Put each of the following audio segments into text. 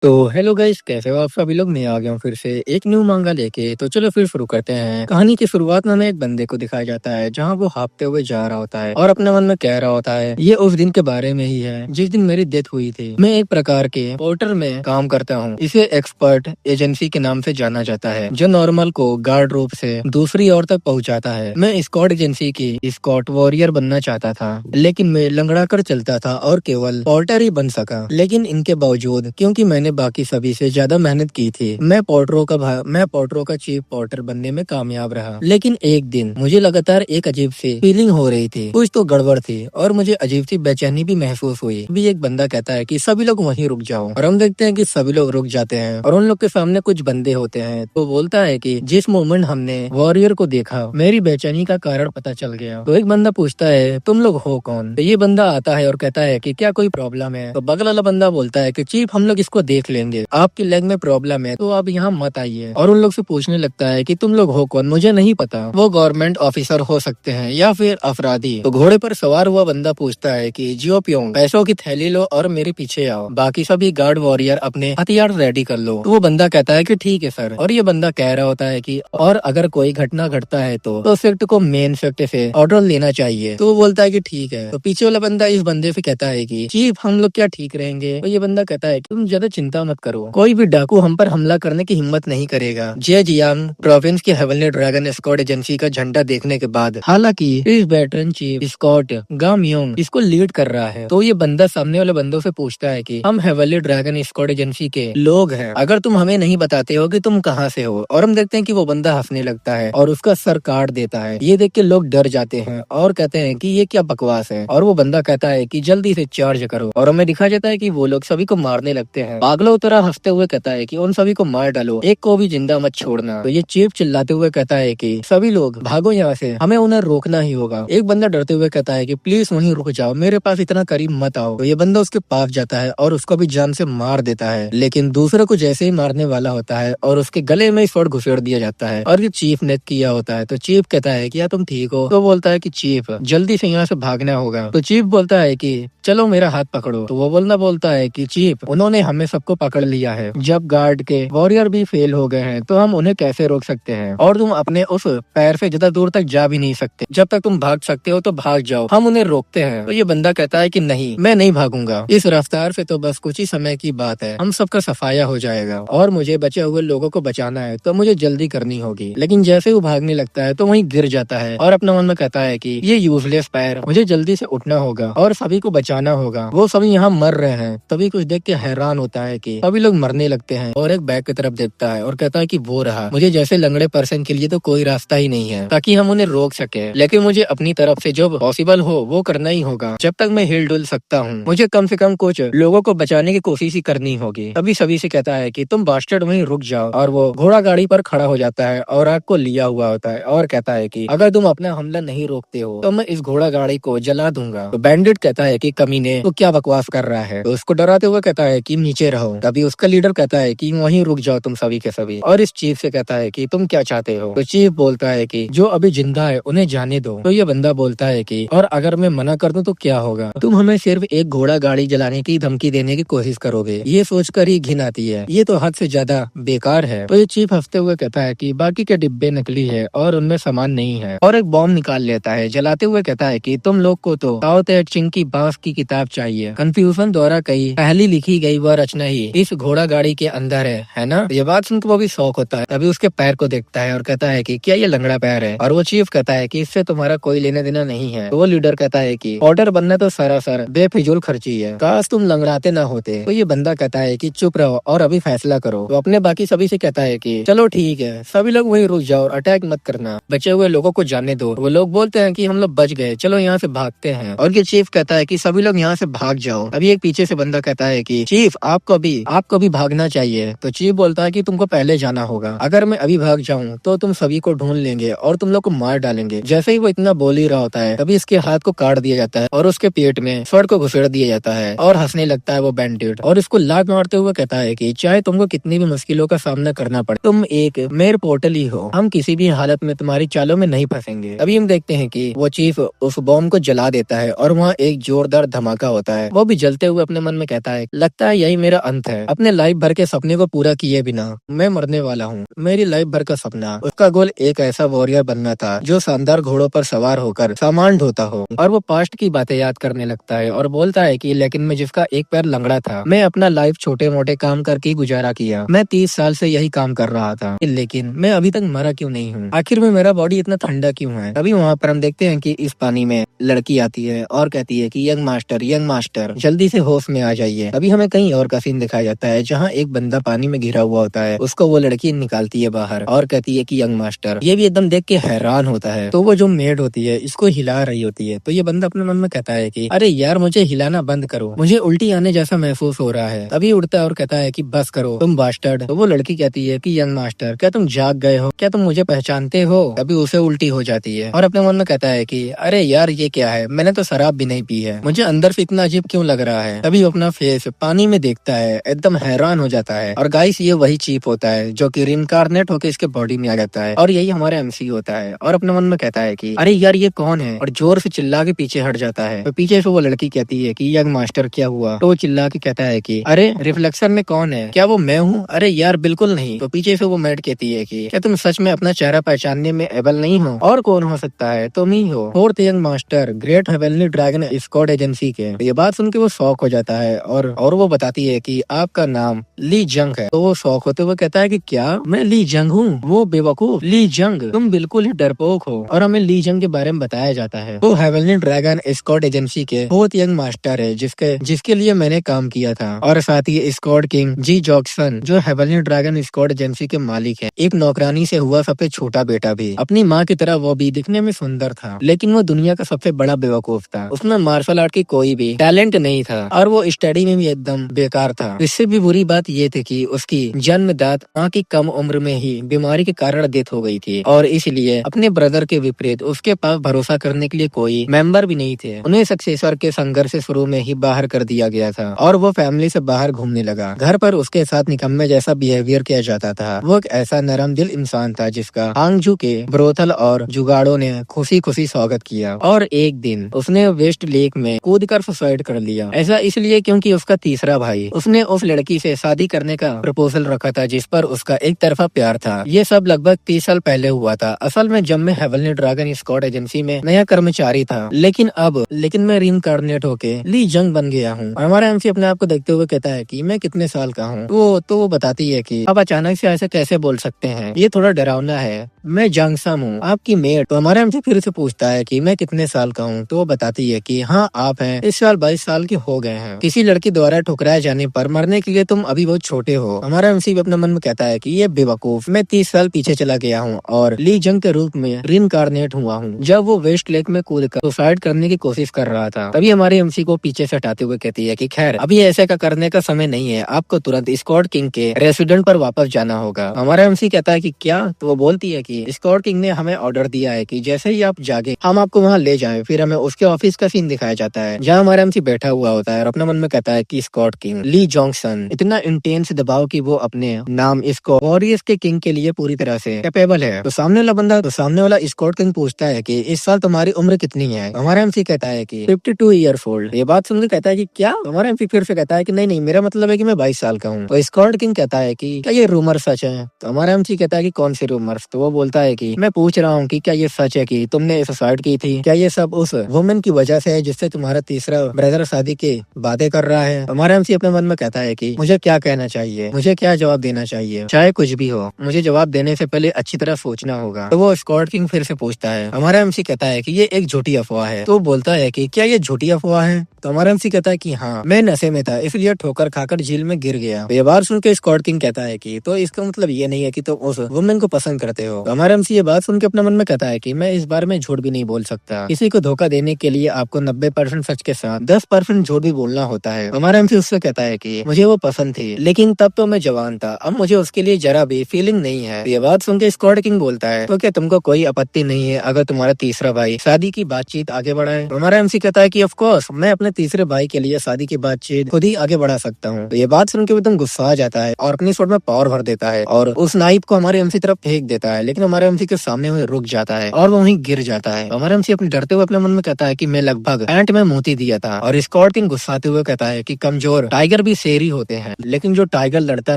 तो hello guys, कैसे हो आप सभी लोग। मैं आ गया हूँ फिर से एक न्यू मांगा लेके। तो चलो फिर शुरू करते हैं। कहानी की शुरुआत में हमें एक बंदे को दिखाया जाता है जहाँ वो हाँफते हुए जा रहा होता है और अपने मन में कह रहा होता है ये उस दिन के बारे में ही है जिस दिन मेरी डेथ हुई थी। मैं एक प्रकार के पोर्टर में काम करता हूँ। इसे एक्सपर्ट एजेंसी के नाम से जाना जाता है जो नॉर्मल को गार्ड रूप से दूसरी ओर तक पहुँचाता है। मैं स्कॉट एजेंसी की स्कॉट वॉरियर बनना चाहता था, लेकिन मैं लंगड़ा कर चलता था और केवल पोर्टर ही बन सका। लेकिन इनके बावजूद, क्योंकि मैंने बाकी सभी से ज्यादा मेहनत की थी, मैं पोर्टरों का चीफ पोर्टर बनने में कामयाब रहा। लेकिन एक दिन मुझे लगातार एक अजीब सी फीलिंग हो रही थी। कुछ तो गड़बड़ थी और मुझे अजीब सी बेचैनी भी महसूस हुई। भी एक बंदा कहता है कि सभी लोग वहीं रुक जाओ, और हम देखते हैं कि सभी लोग रुक जाते हैं और उन लोग के सामने कुछ बंदे होते हैं। तो बोलता है कि जिस मोमेंट हमने वॉरियर को देखा, मेरी बेचैनी का कारण पता चल गया। तो एक बंदा पूछता है तुम लोग हो कौन। तो ये बंदा आता है और कहता है कि क्या कोई प्रॉब्लम है। तो बगल वाला बंदा बोलता है कि चीफ हम लोग इसको देख लेंगे, आपकी लेग में प्रॉब्लम है तो आप यहाँ मत आइए। और उन लोग से पूछने लगता है कि तुम लोग हो कौन, मुझे नहीं पता। वो गवर्नमेंट ऑफिसर हो सकते हैं या फिर अपराधी। तो घोड़े पर सवार हुआ बंदा पूछता है कि जियो प्योंग, पैसों की थैली लो और मेरे पीछे आओ, बाकी सभी गार्ड वॉरियर अपने हथियार रेडी कर लो। तो वो बंदा कहता है कि ठीक है सर। और ये बंदा कह रहा होता है कि और अगर कोई घटना घटता है तो शिफ्ट को मेन शिफ्ट से ऑर्डर लेना चाहिए। तो वो बोलता है कि ठीक है। तो पीछे वाला बंदा इस बंदे से कहता है कि चीफ हम लोग क्या ठीक रहेंगे। तो ये बंदा कहता है तुम ज्यादा चिंता मत करो, कोई भी डाकू हम पर हमला करने की हिम्मत नहीं करेगा। जेजियांग प्रोविंस की हेवनली ड्रैगन स्क्वाड एजेंसी का झंडा देखने के बाद, हालांकि इस वेटरन चीफ स्कॉट गामयोंग इसको लीड कर रहा है। तो ये बंदा सामने वाले बंदों से पूछता है कि हम हेवनली ड्रैगन स्क्वाड एजेंसी के लोग हैं, अगर तुम हमें नहीं बताते हो कि तुम कहाँ से हो। और हम देखते हैं कि वो बंदा हंसने लगता है और उसका सर काट देता है। ये देख के लोग डर जाते हैं और कहते हैं कि ये क्या बकवास है। और वो बंदा कहता है कि जल्दी से चार्ज करो। और हमें दिखा जाता है कि वो लोग सभी को मारने लगते हैं। पागलों तरह हंसते हुए कहता है कि उन सभी को मार डालो, एक को भी जिंदा मत छोड़ना। तो ये चीफ चिल्लाते हुए कहता है कि सभी लोग भागो यहाँ से, हमें उन्हें रोकना ही होगा। एक बंदा डरते हुए कहता है कि प्लीज वहीं रुक जाओ, मेरे पास इतना करीब मत आओ। तो ये बंदा उसके पास जाता है और उसको भी जान से मार देता है। लेकिन दूसरे को जैसे ही मारने वाला होता है और उसके गले में स्वॉर्ड घुसेड़ दिया जाता है और ये चीफ ने किया होता है। तो चीफ कहता है कि क्या तुम ठीक हो। तो बोलता है कि चीफ जल्दी से यहाँ से भागना होगा। तो चीफ बोलता है कि चलो मेरा हाथ पकड़ो। तो वो बंदा बोलता है कि चीफ उन्होंने हमें सबको पकड़ लिया है, जब गार्ड के वॉरियर भी फेल हो गए हैं तो हम उन्हें कैसे रोक सकते हैं। और तुम अपने उस पैर से ज्यादा दूर तक जा भी नहीं सकते, जब तक तुम भाग सकते हो तो भाग जाओ, हम उन्हें रोकते हैं। तो ये बंदा कहता है कि नहीं, मैं नहीं भागूंगा, इस रफ्तार से तो बस कुछ ही समय की बात है, हम सबका सफाया हो जाएगा और मुझे बचे हुए लोगों को बचाना है तो मुझे जल्दी करनी होगी। लेकिन जैसे वो भागने लगता है तो वहीं गिर जाता है और अपने मन में कहता है कि ये यूजलेस पैर, मुझे जल्दी से उठना होगा और सभी को बचाना होगा। वो सभी यहाँ मर रहे हैं। तभी कुछ देख के हैरान होता है कि सभी लोग मरने लगते हैं और एक बैग की तरफ देखता है और कहता है कि वो रहा, मुझे जैसे लंगड़े पर्सन के लिए तो कोई रास्ता ही नहीं है ताकि हम उन्हें रोक सके, लेकिन मुझे अपनी तरफ से जो पॉसिबल हो वो करना ही होगा। जब तक मैं हिल डुल सकता हूँ मुझे कम से कम कुछ लोगों को बचाने की कोशिश ही करनी होगी। तभी सभी से कहता है कि तुम बास्टर्ड वहीं रुक जाओ। और वो घोड़ा गाड़ी पर खड़ा हो जाता है और आग को लिया हुआ होता है और कहता है कि अगर तुम अपना हमला नहीं रोकते हो तो मैं इस घोड़ा गाड़ी को जला दूंगा। तो बैंडिट कहता है कि कमीने तो क्या बकवास कर रहा है। तो उसको डराते हुए कहता है कि नीचे रहो। तभी उसका लीडर कहता है कि वहीं रुक जाओ तुम सभी के सभी, और इस चीफ से कहता है कि तुम क्या चाहते हो। तो चीफ बोलता है कि जो अभी जिंदा है उन्हें जाने दो। तो ये बंदा बोलता है कि और अगर मैं मना कर दूं तो क्या होगा, तुम हमें सिर्फ एक घोड़ा गाड़ी जलाने की धमकी देने की कोशिश करोगे, ये सोचकर ही घिन आती है, ये तो हद से ज्यादा बेकार है। तो ये चीफ हंसते हुए कहता है कि बाकी के डिब्बे नकली है और उनमें सामान नहीं है, और एक बॉम्ब निकाल लेता है। जलाते हुए कहता है कि तुम लोग को तो ताओ ते चिंग की बांस की किताब चाहिए, कंफ्यूजन द्वारा कई पहली लिखी गई वह रचना ही इस घोड़ा गाड़ी के अंदर है ना। ये बात सुनकर वो भी शौक होता है। तभी उसके पैर को देखता है और कहता है कि क्या ये लंगड़ा पैर है। और वो चीफ कहता है कि इससे तुम्हारा कोई लेना देना नहीं है। तो वो लीडर कहता है कि ऑर्डर बनना तो सरासर बेफिजूल खर्ची है, काश तुम लंगड़ाते ना होते। तो ये बंदा कहता है कि चुप रहो और अभी फैसला करो। तो अपने बाकी सभी से कहता है कि चलो ठीक है, सभी लोग वहीं रुक जाओ और अटैक मत करना, बचे हुए लोगों को जाने दो। वो लोग बोलते हैं कि हम लोग बच गए, चलो यहाँ से भागते हैं। और ये चीफ कहता है कि सभी लोग यहाँ से भाग जाओ। अभी एक पीछे से बंदा कहता है कि चीफ आपको भी भागना चाहिए। तो चीफ बोलता है कि तुमको पहले जाना होगा, अगर मैं अभी भाग जाऊं तो तुम सभी को ढूंढ लेंगे और तुम लोग को मार डालेंगे। जैसे ही वो इतना बोल ही रहा होता है तभी इसके हाथ को काट दिया जाता है और उसके पेट में स्वॉर्ड को घुसेड़ दिया जाता है और हंसने लगता है वो बैंडिट और इसको लात मारते हुए कहता है कि चाहे तुमको कितनी भी मुश्किलों का सामना करना पड़े, तुम एक मेयर पोर्टल ही हो, हम किसी भी हालत में तुम्हारी चालों में नहीं फंसेंगे। अभी हम देखते हैं कि वो चीफ उस बॉम्ब को जला देता है और वहाँ एक जोरदार धमाका होता है। वो भी जलते हुए अपने मन में कहता है लगता है यही मेरा अंत है। अपने लाइफ भर के सपने को पूरा किए बिना मैं मरने वाला हूँ। मेरी लाइफ भर का सपना, उसका गोल एक ऐसा वॉरियर बनना था जो शानदार घोड़ों पर सवार होकर सामान ढोता हो और वो पास्ट की बातें याद करने लगता है और बोलता है कि लेकिन मैं जिसका एक पैर लंगड़ा था, मैं अपना लाइफ छोटे मोटे काम करके गुजारा किया। मैं 30 साल से यही काम कर रहा था, लेकिन मैं अभी तक मरा क्यों नहीं हूँ? आखिर में मेरा बॉडी इतना ठंडा क्यों है? तभी वहाँ पर हम देखते हैं कि इस पानी में लड़की आती है और कहती है कि यंग मास्टर जल्दी से होश में आ जाइए। अभी हमें कहीं और का सीन दिखाया जाता है जहाँ एक बंदा पानी में घिरा हुआ होता है, उसको वो लड़की निकालती है बाहर और कहती है कि यंग मास्टर। ये भी एकदम देख के हैरान होता है। तो वो जो मेड होती है इसको हिला रही होती है, तो ये बंदा अपने मन में कहता है कि अरे यार मुझे हिलाना बंद करो, मुझे उल्टी आने जैसा महसूस हो रहा है। तभी उठता है और कहता है कि बस करो तुम बास्टर्ड। तो वो लड़की कहती है कि यंग मास्टर क्या तुम जाग गए हो? क्या तुम मुझे पहचानते हो? तभी उसे उल्टी हो जाती है और अपने मन में कहता है कि अरे यार ये क्या है, मैंने तो शराब भी नहीं पी है, मुझे अंदर से इतना अजीब क्यों लग रहा है। तभी वो अपना फेस पानी में देखता है, एकदम हैरान हो जाता है। और गाइस ये वही चीप होता है जो कि रिइंकार्नेट होकर इसके बॉडी में आ जाता है और यही हमारा एमसी होता है। और अपने मन में कहता है कि अरे यार ये कौन है, और जोर से चिल्ला के पीछे हट जाता है। तो पीछे से वो लड़की कहती है कि यंग मास्टर क्या हुआ? तो वो चिल्ला के कहता है कि अरे रिफ्लेक्शन में कौन है, क्या वो मैं हूँ? अरे यार बिल्कुल नहीं। तो पीछे से वो मेड कहती है कि क्या तुम सच में अपना चेहरा पहचानने में एबल नहीं हो? और कौन हो सकता है? तुम ही हो, fourth young master great heavenly dragon squad agency के। ये बात सुन के वो शॉक हो जाता है और वो बताती है कि आपका नाम ली जंग है। तो वो शॉक होते हुए कहता है कि क्या मैं ली जंग हूँ? वो बेवकूफ ली जंग, तुम बिल्कुल ही डरपोक हो। और हमें ली जंग के बारे में बताया जाता है वो हेवनली ड्रैगन स्क्वाड एजेंसी के फोर्थ यंग मास्टर है जिसके लिए मैंने काम किया था। और साथ ही स्क्वाड किंग जी जॉक्सन जो हेवनली ड्रैगन स्क्वाड एजेंसी के मालिक है, एक नौकरानी से हुआ सबसे छोटा बेटा भी। अपनी माँ की तरह वो भी दिखने में सुंदर था, लेकिन वो दुनिया का सबसे बड़ा बेवकूफ था। उसमें मार्शल आर्ट की कोई भी टैलेंट नहीं था और वो स्टडी में भी एकदम बेकार था। इससे भी बुरी बात ये थी कि उसकी जन्मजात माँ की कम उम्र में ही बीमारी के कारण डेथ हो गई थी और इसलिए अपने ब्रदर के विपरीत उसके पास भरोसा करने के लिए कोई मेंबर भी नहीं थे। उन्हें सक्सेसर के संघर्ष से शुरू में ही बाहर कर दिया गया था और वो फैमिली से बाहर घूमने लगा। घर पर उसके साथ निकम्मे जैसा बिहेवियर किया जाता था। वो एक ऐसा नरम दिल इंसान था जिसका हांगजू के ब्रोथल और जुगाड़ों ने खुशी खुशी स्वागत किया। और एक दिन उसने वेस्ट लेक में कूदकर सुसाइड कर लिया। ऐसा इसलिए क्योंकि उसका तीसरा भाई उसने उस लड़की से शादी करने का प्रपोजल रखा था जिस पर उसका एक तरफा प्यार था। ये सब लगभग 30 साल पहले हुआ था। असल में जब मैं हेवनली ड्रैगन स्क्वाड एजेंसी में नया कर्मचारी था, लेकिन मैं रिइंकार्नेट होके ली जंग बन गया हूँ। हमारा एमसी अपने आप को देखते हुए कहता है कि मैं कितने साल का हूँ। वो बताती है कि आप अचानक से ऐसे कैसे बोल सकते हैं, ये थोड़ा डरावना है। मैं जंगसम हूँ, आपकी मेट। तो हमारा एमसी फिर से पूछता है कि मैं कितने साल का हूँ। तो वो बताती है कि हाँ आप हैं, इस साल 22 साल के हो गए हैं। किसी लड़की द्वारा ठुकराए जाने पर मरने के लिए तुम अभी बहुत छोटे हो। हमारा एमसी अपने मन में कहता है कि ये बेवकूफ, मैं 30 साल पीछे चला गया हूँ और ली जंग के रूप में रिइंकार्नेट हुआ हूँ जब वो वेस्ट लेक में कूदकर सुसाइड करने की कोशिश कर रहा था। तभी हमारे एमसी को पीछे से हटाते हुए कहती है कि खैर अभी ऐसे का करने का समय नहीं है, आपको तुरंत स्क्वाड किंग के रेसिडेंट पर वापस जाना होगा। हमारा एमसी कहता है कि क्या? तो वो बोलती है कि स्क्वाड किंग ने हमें ऑर्डर दिया है कि जैसे ही आप जागे हम आपको वहाँ ले जाएं। फिर हमें उसके ऑफिस का सीन दिखाया जाता है जहाँ हमारा एमसी बैठा हुआ होता है और अपने मन में कहता है कि स्क्वाड किंग ली जॉन्सन इतना इंटेंस दबाव कि वो अपने नाम स्क्वाड वॉरियर्स के किंग के लिए पूरी तरह से कैपेबल है। तो सामने वाला स्क्वाड किंग पूछता है कि इस साल तुम्हारी उम्र कितनी है? हमारा एमसी कहता है कि 52 ईयर्स ओल्ड। ये बात सुनकर कहता है कि क्या? हमारा एमसी फिर से कहता है कि नहीं मेरा मतलब है कि मैं 22 साल का हूँ। तो स्क्वाड किंग कहता है कि क्या ये रूमर सच है? तो हमारा एमसी कहता है कि कौन सी रूमर्स? तो वो बोलता है कि मैं पूछ रहा हूँ कि क्या ये सच है कि तुमने सुसाइड की थी? क्या ये सब उस वुमेन की वजह से है जिससे तुम्हारा तीसरा ब्रदर शादी की बातें कर रहा है? हमारा एमसी अपने मन में कहता है कि मुझे क्या कहना चाहिए, मुझे क्या जवाब देना चाहिए? चाहे कुछ भी हो, मुझे जवाब देने से पहले अच्छी तरह सोचना होगा। तो वो स्क्वाड किंग फिर से पूछता है। हमारा एमसी कहता है कि ये एक झूठी अफवाह है। तो बोलता है कि क्या ये झूठी अफवाह है? तो हमारा एमसी कहता है कि हाँ, मैं नशे में था इसलिए ठोकर खाकर झील में गिर गया। तो ये बात सुन के स्क्वाड किंग कहता है कि तो इसका मतलब ये नहीं है कि तुम उस वुमेन को पसंद करते हो। तो हमारा एमसी ये बात सुन के अपने मन में कहता है कि मैं इस बारे में झूठ भी नहीं बोल सकता। किसी को धोखा देने के लिए आपको 90% सच के साथ 10% झूठ भी बोलना होता है। हमारा एमसी उससे कहता है कि मुझे वो पसंद थी, लेकिन तब तो मैं जवान था, अब मुझे उसके लिए जरा भी फीलिंग नहीं है। ये बात सुन के स्क्वाड किंग बोलता है तो क्या तुमको कोई आपत्ति नहीं है अगर तुम्हारा तीसरा भाई शादी की बातचीत आगे बढ़ाए? हमारा एमसी कहता है कि ऑफ कोर्स मैं अपने तीसरे भाई के लिए शादी की बातचीत खुद ही आगे बढ़ा सकता हूँ। तो ये बात सुन के एकदम गुस्सा आ जाता है और अपनी स्वord में पावर भर देता है और उस नाइफ को हमारे एमसी तरफ फेंक देता है, लेकिन हमारे एमसी के सामने वो रुक जाता है और वो वहीं गिर जाता है। हमारा एमसी अपने डरते हुए अपने मन में कहता है कि मैं लगभग पैंट में मोती दिया था। और स्क्वाड किंग गुस्साते हुए कहता है कि कमजोर टाइगर भी शेर ही होते हैं, लेकिन जो टाइगर लड़ता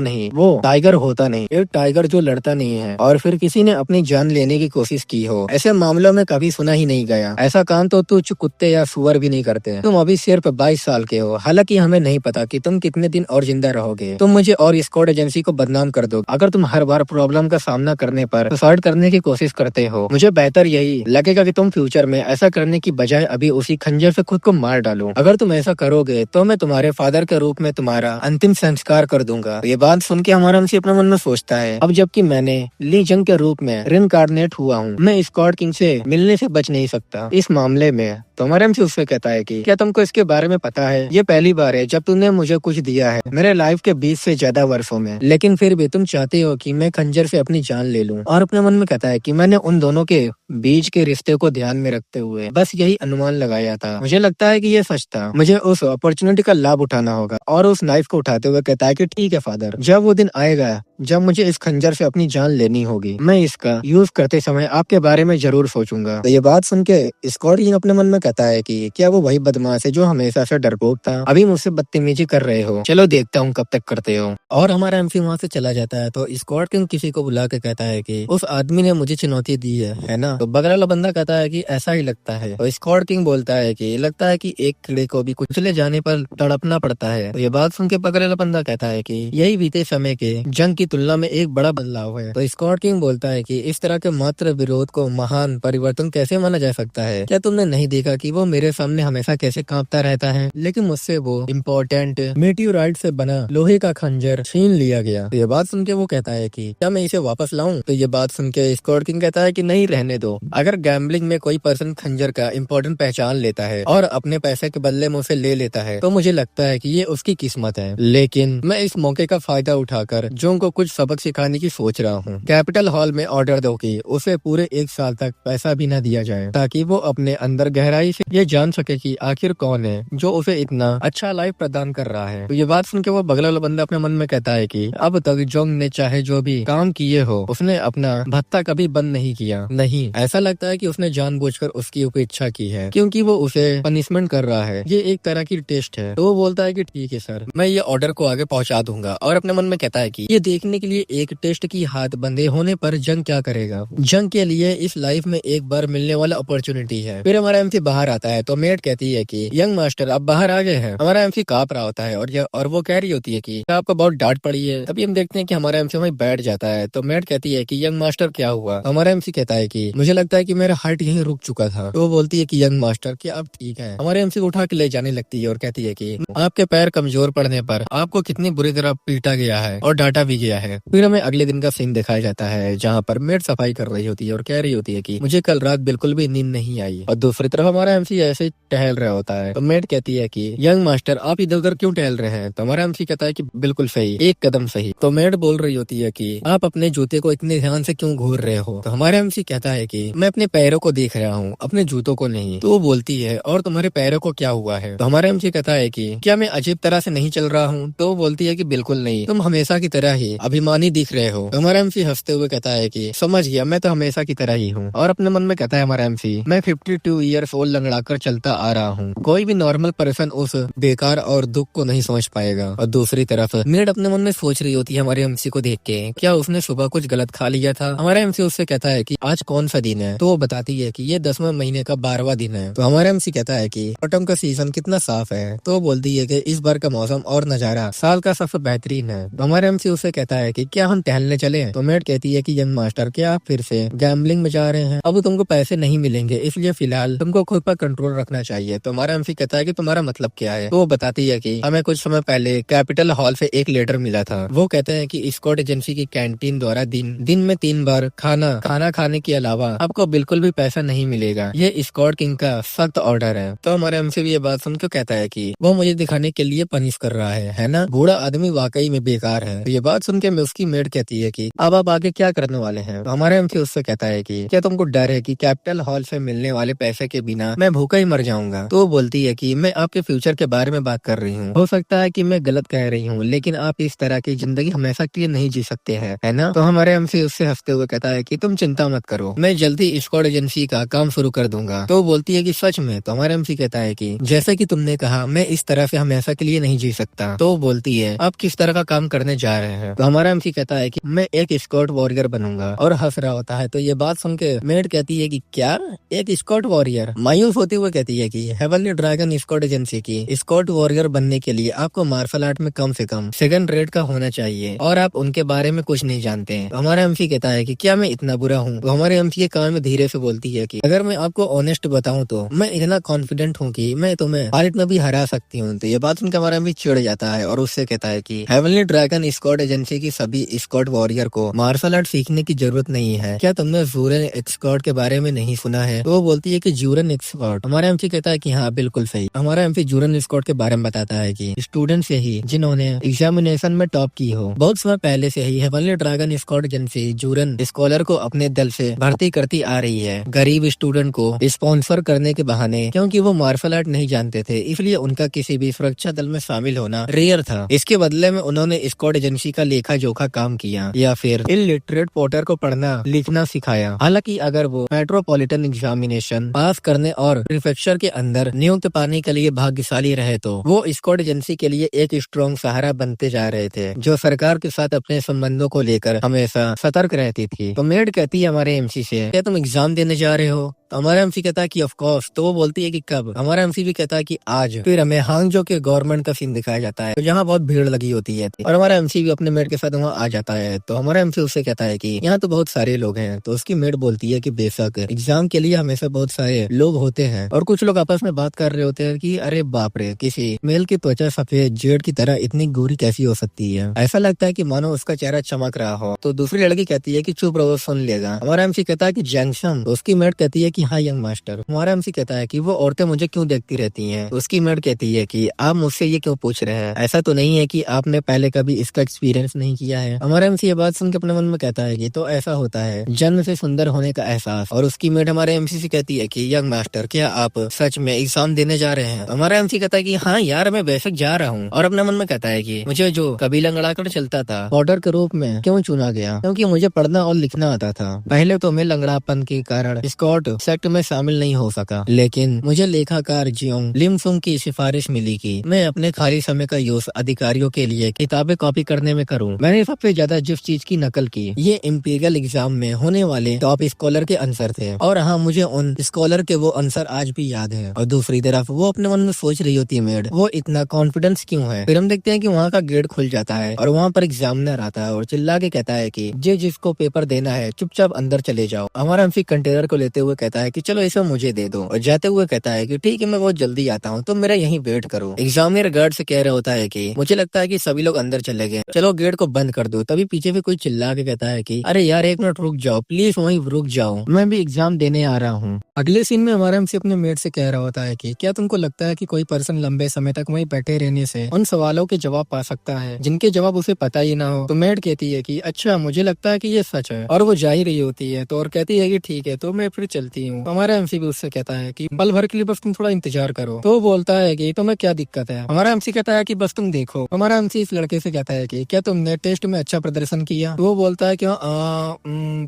नहीं वो टाइगर होता नहीं। एक टाइगर जो लड़ता नहीं है और फिर किसी ने अपनी जान लेने की कोशिश की हो, ऐसे मामलों में कभी सुना ही नहीं गया। ऐसा काम तो तुझ कुत्ते या सुअर भी नहीं करते। तुम अभी सिर्फ 22 साल के हो, हालांकि हमें नहीं पता कि तुम कितने दिन और जिंदा रहोगे। तुम मुझे और स्क्वाड एजेंसी को बदनाम कर दो अगर तुम हर बार प्रॉब्लम का सामना करने पर सुसाइड करने की कोशिश करते हो। मुझे बेहतर यही लगेगा कि तुम फ्यूचर में ऐसा करने की बजाय अभी उसी खंजर से खुद को मार डालो। अगर तुम ऐसा करोगे तो मैं तुम्हारे फादर के रूप में तुम्हारा अंतिम संस्कार कर दूंगा। ये बात सुन के हमारा MC अपने मन में सोचता है, अब जबकि मैंने ली जंग के रूप में रिनकार्नेट हुआ हूँ, मैं स्क्वाड किंग से मिलने से बच नहीं सकता। इस मामले में तो हमारा MC उससे कहता है कि क्या तुमको इसके बारे में पता है? ये पहली बार है जब तुमने मुझे कुछ दिया है मेरे लाइफ के 20 से ज्यादा वर्षों में, लेकिन फिर भी तुम चाहते हो कि मैं खंजर से अपनी जान ले लूं। और अपने मन में कहता है कि मैंने उन दोनों के बीच के रिश्ते को ध्यान में रखते हुए बस यही अनुमान लगाया था। मुझे लगता है कि ये सच था, मुझे उस अपॉर्चुनिटी का लाभ उठाना होगा। और उस नाइफ को उठाते हुए कहता है कि ठीक है फादर, जब वो दिन आएगा जब मुझे इस खंजर से अपनी जान लेनी होगी, मैं इसका यूज करते समय आपके बारे में जरूर सोचूंगा। तो ये बात सुन के स्कॉट किंग अपने मन में कहता है कि क्या वो वही बदमाश है जो हमेशा से डरपोक था? अभी मुझसे बदतमीजी कर रहे हो, चलो देखता हूँ कब तक करते हो। और हमारा MC वहाँ से चला जाता है। तो स्कॉट किंग किसी को बुला के कहता है कि उस आदमी ने मुझे चुनौती दी है ना? तो बगल वाला बंदा कहता है कि ऐसा ही लगता है। तो स्कॉट किंग बोलता है कि लगता है कि एक कीड़े को भी कुचले जाने पर तड़पना पड़ता है। तो ये बात सुन के बगल वाला बंदा कहता है कि यही बीते समय के जंग की तुलना में एक बड़ा बदलाव है। तो स्कॉट किंग बोलता है कि इस तरह के मात्र विरोध को महान परिवर्तन कैसे माना जा सकता है? क्या तुमने नहीं देखा कि वो मेरे सामने हमेशा कैसे कांपता रहता है, लेकिन मुझसे वो इम्पोर्टेंट मेटियोराइट से बना लोहे का खंजर छीन लिया गया। तो ये बात सुन के वो कहता है कि क्या मैं इसे वापस लाऊं? तो ये बात सुन के स्कॉट किंग कहता है कि नहीं, रहने दो। अगर गैम्बलिंग में कोई पर्सन खंजर का इम्पोर्टेंट पहचान लेता है और अपने पैसे के बदले में उसे ले लेता है तो मुझे लगता है कि ये उसकी किस्मत है, लेकिन मैं इस मौके का फायदा उठाकर जो को कुछ सबक सिखाने की सोच रहा हूँ। कैपिटल हॉल में ऑर्डर दो कि उसे पूरे 1 साल तक पैसा भी न दिया जाए, ताकि वो अपने अंदर गहराई से ये जान सके कि आखिर कौन है जो उसे इतना अच्छा लाइफ प्रदान कर रहा है। तो ये बात सुन के वो बगल वाला बंदा अपने मन में कहता है कि अब तक जोंग ने चाहे जो भी काम किए हो उसने अपना भत्ता कभी बंद नहीं किया। नहीं, ऐसा लगता है कि उसने जानबूझकर उसकी उपेक्षा की है क्योंकि वो उसे पनिशमेंट कर रहा है। ये एक तरह की टेस्ट है। तो वो बोलता है कि ठीक है सर, मैं ये ऑर्डर को आगे पहुंचा दूंगा। और अपने मन में कहता है कि ये देखने के लिए एक टेस्ट की हाथ बंधे होने पर जंग क्या करेगा। जंग के लिए इस लाइफ में एक बार मिलने वाला अपॉर्चुनिटी है। फिर हमारा MC बाहर आता है तो मेट कहती है कि यंग मास्टर आप बाहर आ गए हैं। हमारा MC कांप रहा होता है और वो कह रही होती है कि आपको बहुत डांट पड़ी है। तभी हम देखते हैं कि हमारा MC वहीं बैठ जाता है। तो मेट कहती है कि यंग मास्टर क्या हुआ? तो हमारा MC कहता है कि मुझे लगता है कि मेरा हार्ट यहीं रुक चुका था। तो वो बोलती है कि यंग मास्टर क्या आप ठीक है? हमारे MC को उठा के ले जाने लगती है और कहती है कि आपके पैर कमजोर पड़ने पर आपको कितनी बुरी तरह पीटा गया है और डांटा भी गया है। फिर हमें अगले दिन का सीन दिखाया जाता है जहाँ पर मेट सफाई कर रही होती है और कह रही होती है कि मुझे कल रात बिल्कुल भी नींद नहीं आई। और दूसरी तरफ हमारा MC ऐसे टहल रहा होता है। तो मेट कहती है कि यंग मास्टर आप इधर उधर क्यों टहल रहे हैं? तो हमारा MC कहता है कि बिल्कुल सही, एक कदम सही। तो मेट बोल रही होती है कि आप अपने जूते को इतने ध्यान से क्यों घूर रहे हो? तो हमारा MC कहता है कि मैं अपने पैरों को देख रहा हूँ, अपने जूतों को नहीं। तो वो बोलती है और तुम्हारे पैरों को क्या हुआ है? तो हमारा MC कहता है कि क्या मैं अजीब तरह से नहीं चल रहा हूँ? तो वो बोलती है कि बिल्कुल नहीं, तुम हमेशा की तरह ही अभिमानी दिख रहे हो। तो हमारा MC हंसते हुए कहता है कि समझ गया, मैं तो हमेशा की तरह ही हूँ। और अपने मन में कहता है हमारा MC, मैं 52 ईयर्स ओल्ड लंगड़ाकर चलता आ रहा हूँ, कोई भी नॉर्मल पर्सन उस बेकार और दुख को नहीं समझ पाएगा। और दूसरी तरफ मेड अपने मन में सोच रही होती है हमारे MC को देख के, क्या उसने सुबह कुछ गलत खा लिया था? हमारा MC उससे कहता है कि आज कौन सा दिन है? तो वो बताती है कि ये 10वें महीने का 12वां दिन है। तो हमारा MC कहता है कि ऑटम का सीजन कितना साफ है। तो वो बोलती है कि इस बार का मौसम और नजारा साल का सबसे बेहतरीन है। तो हमारा MC उससे कहता है कि क्या हम टहलने चले? तो मेड कहती है कि यंग मास्टर क्या आप फिर से गैम्बलिंग में जा रहे हैं? अब तुमको पैसे नहीं मिलेंगे, इसलिए फिलहाल तुमको खुद पर कंट्रोल रखना चाहिए। तो हमारा MC कहता है कि तुम्हारा मतलब क्या है? तो वो बताती है कि हमें कुछ समय पहले कैपिटल हॉल से एक लेटर मिला था। वो कहते हैं कि स्कॉट एजेंसी की कैंटीन द्वारा दिन में 3 बार खाना खाने के अलावा आपको बिल्कुल भी पैसा नहीं मिलेगा। ये स्कॉट किंग का सख्त ऑर्डर है। तो हमारे MC भी ये बात सुन के कहता है कि वो मुझे दिखाने के लिए पनिश कर रहा है ना? बूढ़ा आदमी वाकई में बेकार है। तो ये बात सुन के उसकी मेड कहती है कि अब आप आगे क्या करने वाले हैं। तो हमारा एमसी उससे कहता है कि क्या तुमको डर है कि कैपिटल हॉल से मिलने वाले पैसे के बिना मैं भूखा ही मर जाऊंगा। तो वो बोलती है कि मैं आपके फ्यूचर के बारे में बात कर रही हूँ, हो सकता है कि मैं गलत कह रही हूँ, लेकिन आप इस तरह की जिंदगी हमेशा के लिए नहीं जी सकते हैं, है ना। तो हमारे एमसी उससे हंसते हुए कहता है कि तुम चिंता मत करो, मैं जल्दी स्क्वाड एजेंसी का काम शुरू कर दूंगा। तो वो बोलती है कि सच में। तो हमारा एमसी कहता है कि जैसा कि तुमने कहा मैं इस तरह से हमेशा के लिए नहीं जी सकता। तो वो बोलती है आप किस तरह का काम करने जा रहे हैं। तो हमारा एमसी कहता है कि मैं एक स्क्वाड वॉरियर बनूंगा और हंस रहा होता है। तो ये बात सुन के मेड कहती है कि क्या एक स्क्वाड वॉरियर। मायूस होते हुए कहती है कि हेवनली ड्रैगन स्क्वाड एजेंसी की स्क्वाड वॉरियर बनने के लिए आपको मार्शल आर्ट में कम से कम सेकंड रेट का होना चाहिए और आप उनके बारे में कुछ नहीं जानते हैं। तो हमारा एमसी कहता है कि क्या मैं इतना बुरा हूँ। तो हमारे एमसी के कान में धीरे से बोलती है कि अगर मैं आपको ऑनेस्ट बताऊं तो मैं इतना कॉन्फिडेंट हूँ कि मैं तुम्हें फाइट में भी हरा सकती हूँ। तो ये बात सुनकर हमारा एमसी चिढ़ जाता है और उससे कहता है कि हेवनली ड्रैगन स्क्वाड एजेंसी की सभी स्क्वाड वॉरियर को मार्शल आर्ट सीखने की जरूरत नहीं है। क्या तुमने जूरन स्क्वाड के बारे में नहीं सुना है। तो वो बोलती है कि जूरन स्क्वाड। हमारा एमसी कहता है कि हाँ बिल्कुल सही। हमारा एमसी जूरन स्क्वाड के बारे में बताता है कि स्टूडेंट से ही जिन्होंने एग्जामिनेशन में टॉप की हो, बहुत समय पहले से ही हेवनली ड्रैगन स्क्वाड एजेंसी जूरन स्कॉलर को अपने दल से भर्ती करती आ रही है, गरीब स्टूडेंट को स्पॉन्सर करने के बहाने। क्योंकि वो मार्शल आर्ट नहीं जानते थे, इसलिए उनका किसी भी सुरक्षा दल में शामिल होना रेयर था। इसके बदले में उन्होंने स्क्वाड एजेंसी का लेखा जोखा काम किया या फिर इलिटरेट पोर्टर को पढ़ना लिखना सिखाया। हालांकि अगर वो मेट्रोपॉलिटन एग्जामिनेशन पास करने और प्रीफेक्चर के अंदर नियुक्त पाने के लिए भाग्यशाली रहे तो वो स्क्वाड एजेंसी के लिए एक स्ट्रॉन्ग सहारा बनते जा रहे थे, जो सरकार के साथ अपने संबंधों को लेकर हमेशा सतर्क रहती थी। तो मेड कहती है हमारे एमसी से क्या तुम एग्जाम देने जा रहे हो। तो हमारा एमसी कहता है कि ऑफ कोर्स। तो वो बोलती है कि कब। हमारा एमसी भी कहता है कि आज। फिर हमें हांगजो के गवर्नमेंट का सीन दिखाया जाता है, तो जहाँ बहुत भीड़ लगी होती है और हमारा एमसी भी अपने मेड के साथ वहाँ आ जाता है। तो हमारा एमसी उससे कहता है कि यहाँ तो बहुत सारे लोग हैं। तो उसकी मेड बोलती है कि बेशक एग्जाम के लिए हमेशा बहुत सारे लोग होते हैं और कुछ लोग आपस में बात कर रहे होते हैं कि अरे बाप रे, किसी मेल की त्वचा सफेद जेड की तरह इतनी गोरी कैसी हो सकती है। ऐसा लगता है कि मानो उसका चेहरा चमक रहा हो। तो दूसरी लड़की कहती है कि चुप रहो, सुन लेगा। हमारा एमसी कहता है कि जंक्शन। तो उसकी मेड कहती है कि हाँ यंग मास्टर। हमारा एमसी कहता है कि वो औरतें मुझे क्यों देखती रहती हैं। तो उसकी मेड कहती है कि आप मुझसे ये क्यों पूछ रहे हैं, ऐसा तो नहीं है कि आपने पहले कभी इसका एक्सपीरियंस नहीं किया है। हमारा एमसी ये बात सुन के अपने मन में कहता है कि तो ऐसा होता है जन्म से सुंदर होने का एहसास। और उसकी मेड हमारे एमसी से कहती है कि यंग मास्टर क्या आप सच में एग्जाम देने जा रहे हैं। हमारा एमसी कहता है कि हाँ यार मैं बेशक जा रहा हूँ। और अपने मन में कहता है कि मुझे जो कभी लंगड़ाकर चलता था बॉर्डर के रूप में क्यों चुना गया, क्योंकि मुझे पढ़ना और लिखना आता था। पहले तो मैं लंगड़ापन के कारण स्कॉट सेक्ट में शामिल नहीं हो सका, लेकिन मुझे लेखाकार जियोंग लिमसुंग की सिफारिश मिली कि मैं अपने खाली समय का यूज अधिकारियों के लिए किताबें कॉपी करने में करूं। मैंने सबसे ज्यादा जिस चीज की नकल की ये इंपीरियल एग्जाम में होने वाले टॉप स्कॉलर के आंसर थे और हाँ मुझे उन स्कॉलर के वो आंसर आज भी याद है। और दूसरी तरफ वो अपने मन में सोच रही होती है मेड वो इतना कॉन्फिडेंस क्यों है। फिर हम देखते हैं कि वहाँ का गेट खुल जाता है और वहाँ पर एग्जामिनर आता है और चिल्ला के कहता है कि जिसको पेपर देना है चुपचाप अंदर चले जाओ। हमारा एमसी कंटेनर को लेते हुए कहता है कि चलो इसे मुझे दे दो और जाते हुए कहता है कि ठीक है मैं बहुत जल्दी आता हूँ, तो मेरा यहीं वेट करो। एग्जामिनर गार्ड से कह रहा होता है कि मुझे लगता है कि सभी लोग अंदर चले गए, चलो गेट को बंद कर दो। तभी पीछे से कोई चिल्ला के कहता है कि अरे यार एक मिनट रुक जाओ प्लीज, वहीं रुक जाओ, मैं भी एग्जाम देने आ रहा हूँ। अगले सीन में हमारा एमसी अपने मेट से कह रहा होता है कि क्या तुमको लगता है कि कोई पर्सन लंबे समय तक वहीं बैठे रहने से उन सवालों के जवाब पा सकता है जिनके जवाब उसे पता ही ना हो। तो मेट कहती है कि अच्छा मुझे लगता है कि ये सच है और वो जा ही रही होती है। तो और कहती है कि ठीक है तो मैं फिर चलती हूँ। हमारा एमसी भी उससे कहता है कि पल भर के लिए बस तुम थोड़ा इंतजार करो। तो वो बोलता है कि तुम्हें क्या दिक्कत है। हमारा एमसी कहता है कि बस तुम देखो। हमारा एमसी इस लड़के से कहता है कि क्या तुमने टेस्ट में अच्छा प्रदर्शन किया। तो वो बोलता है कि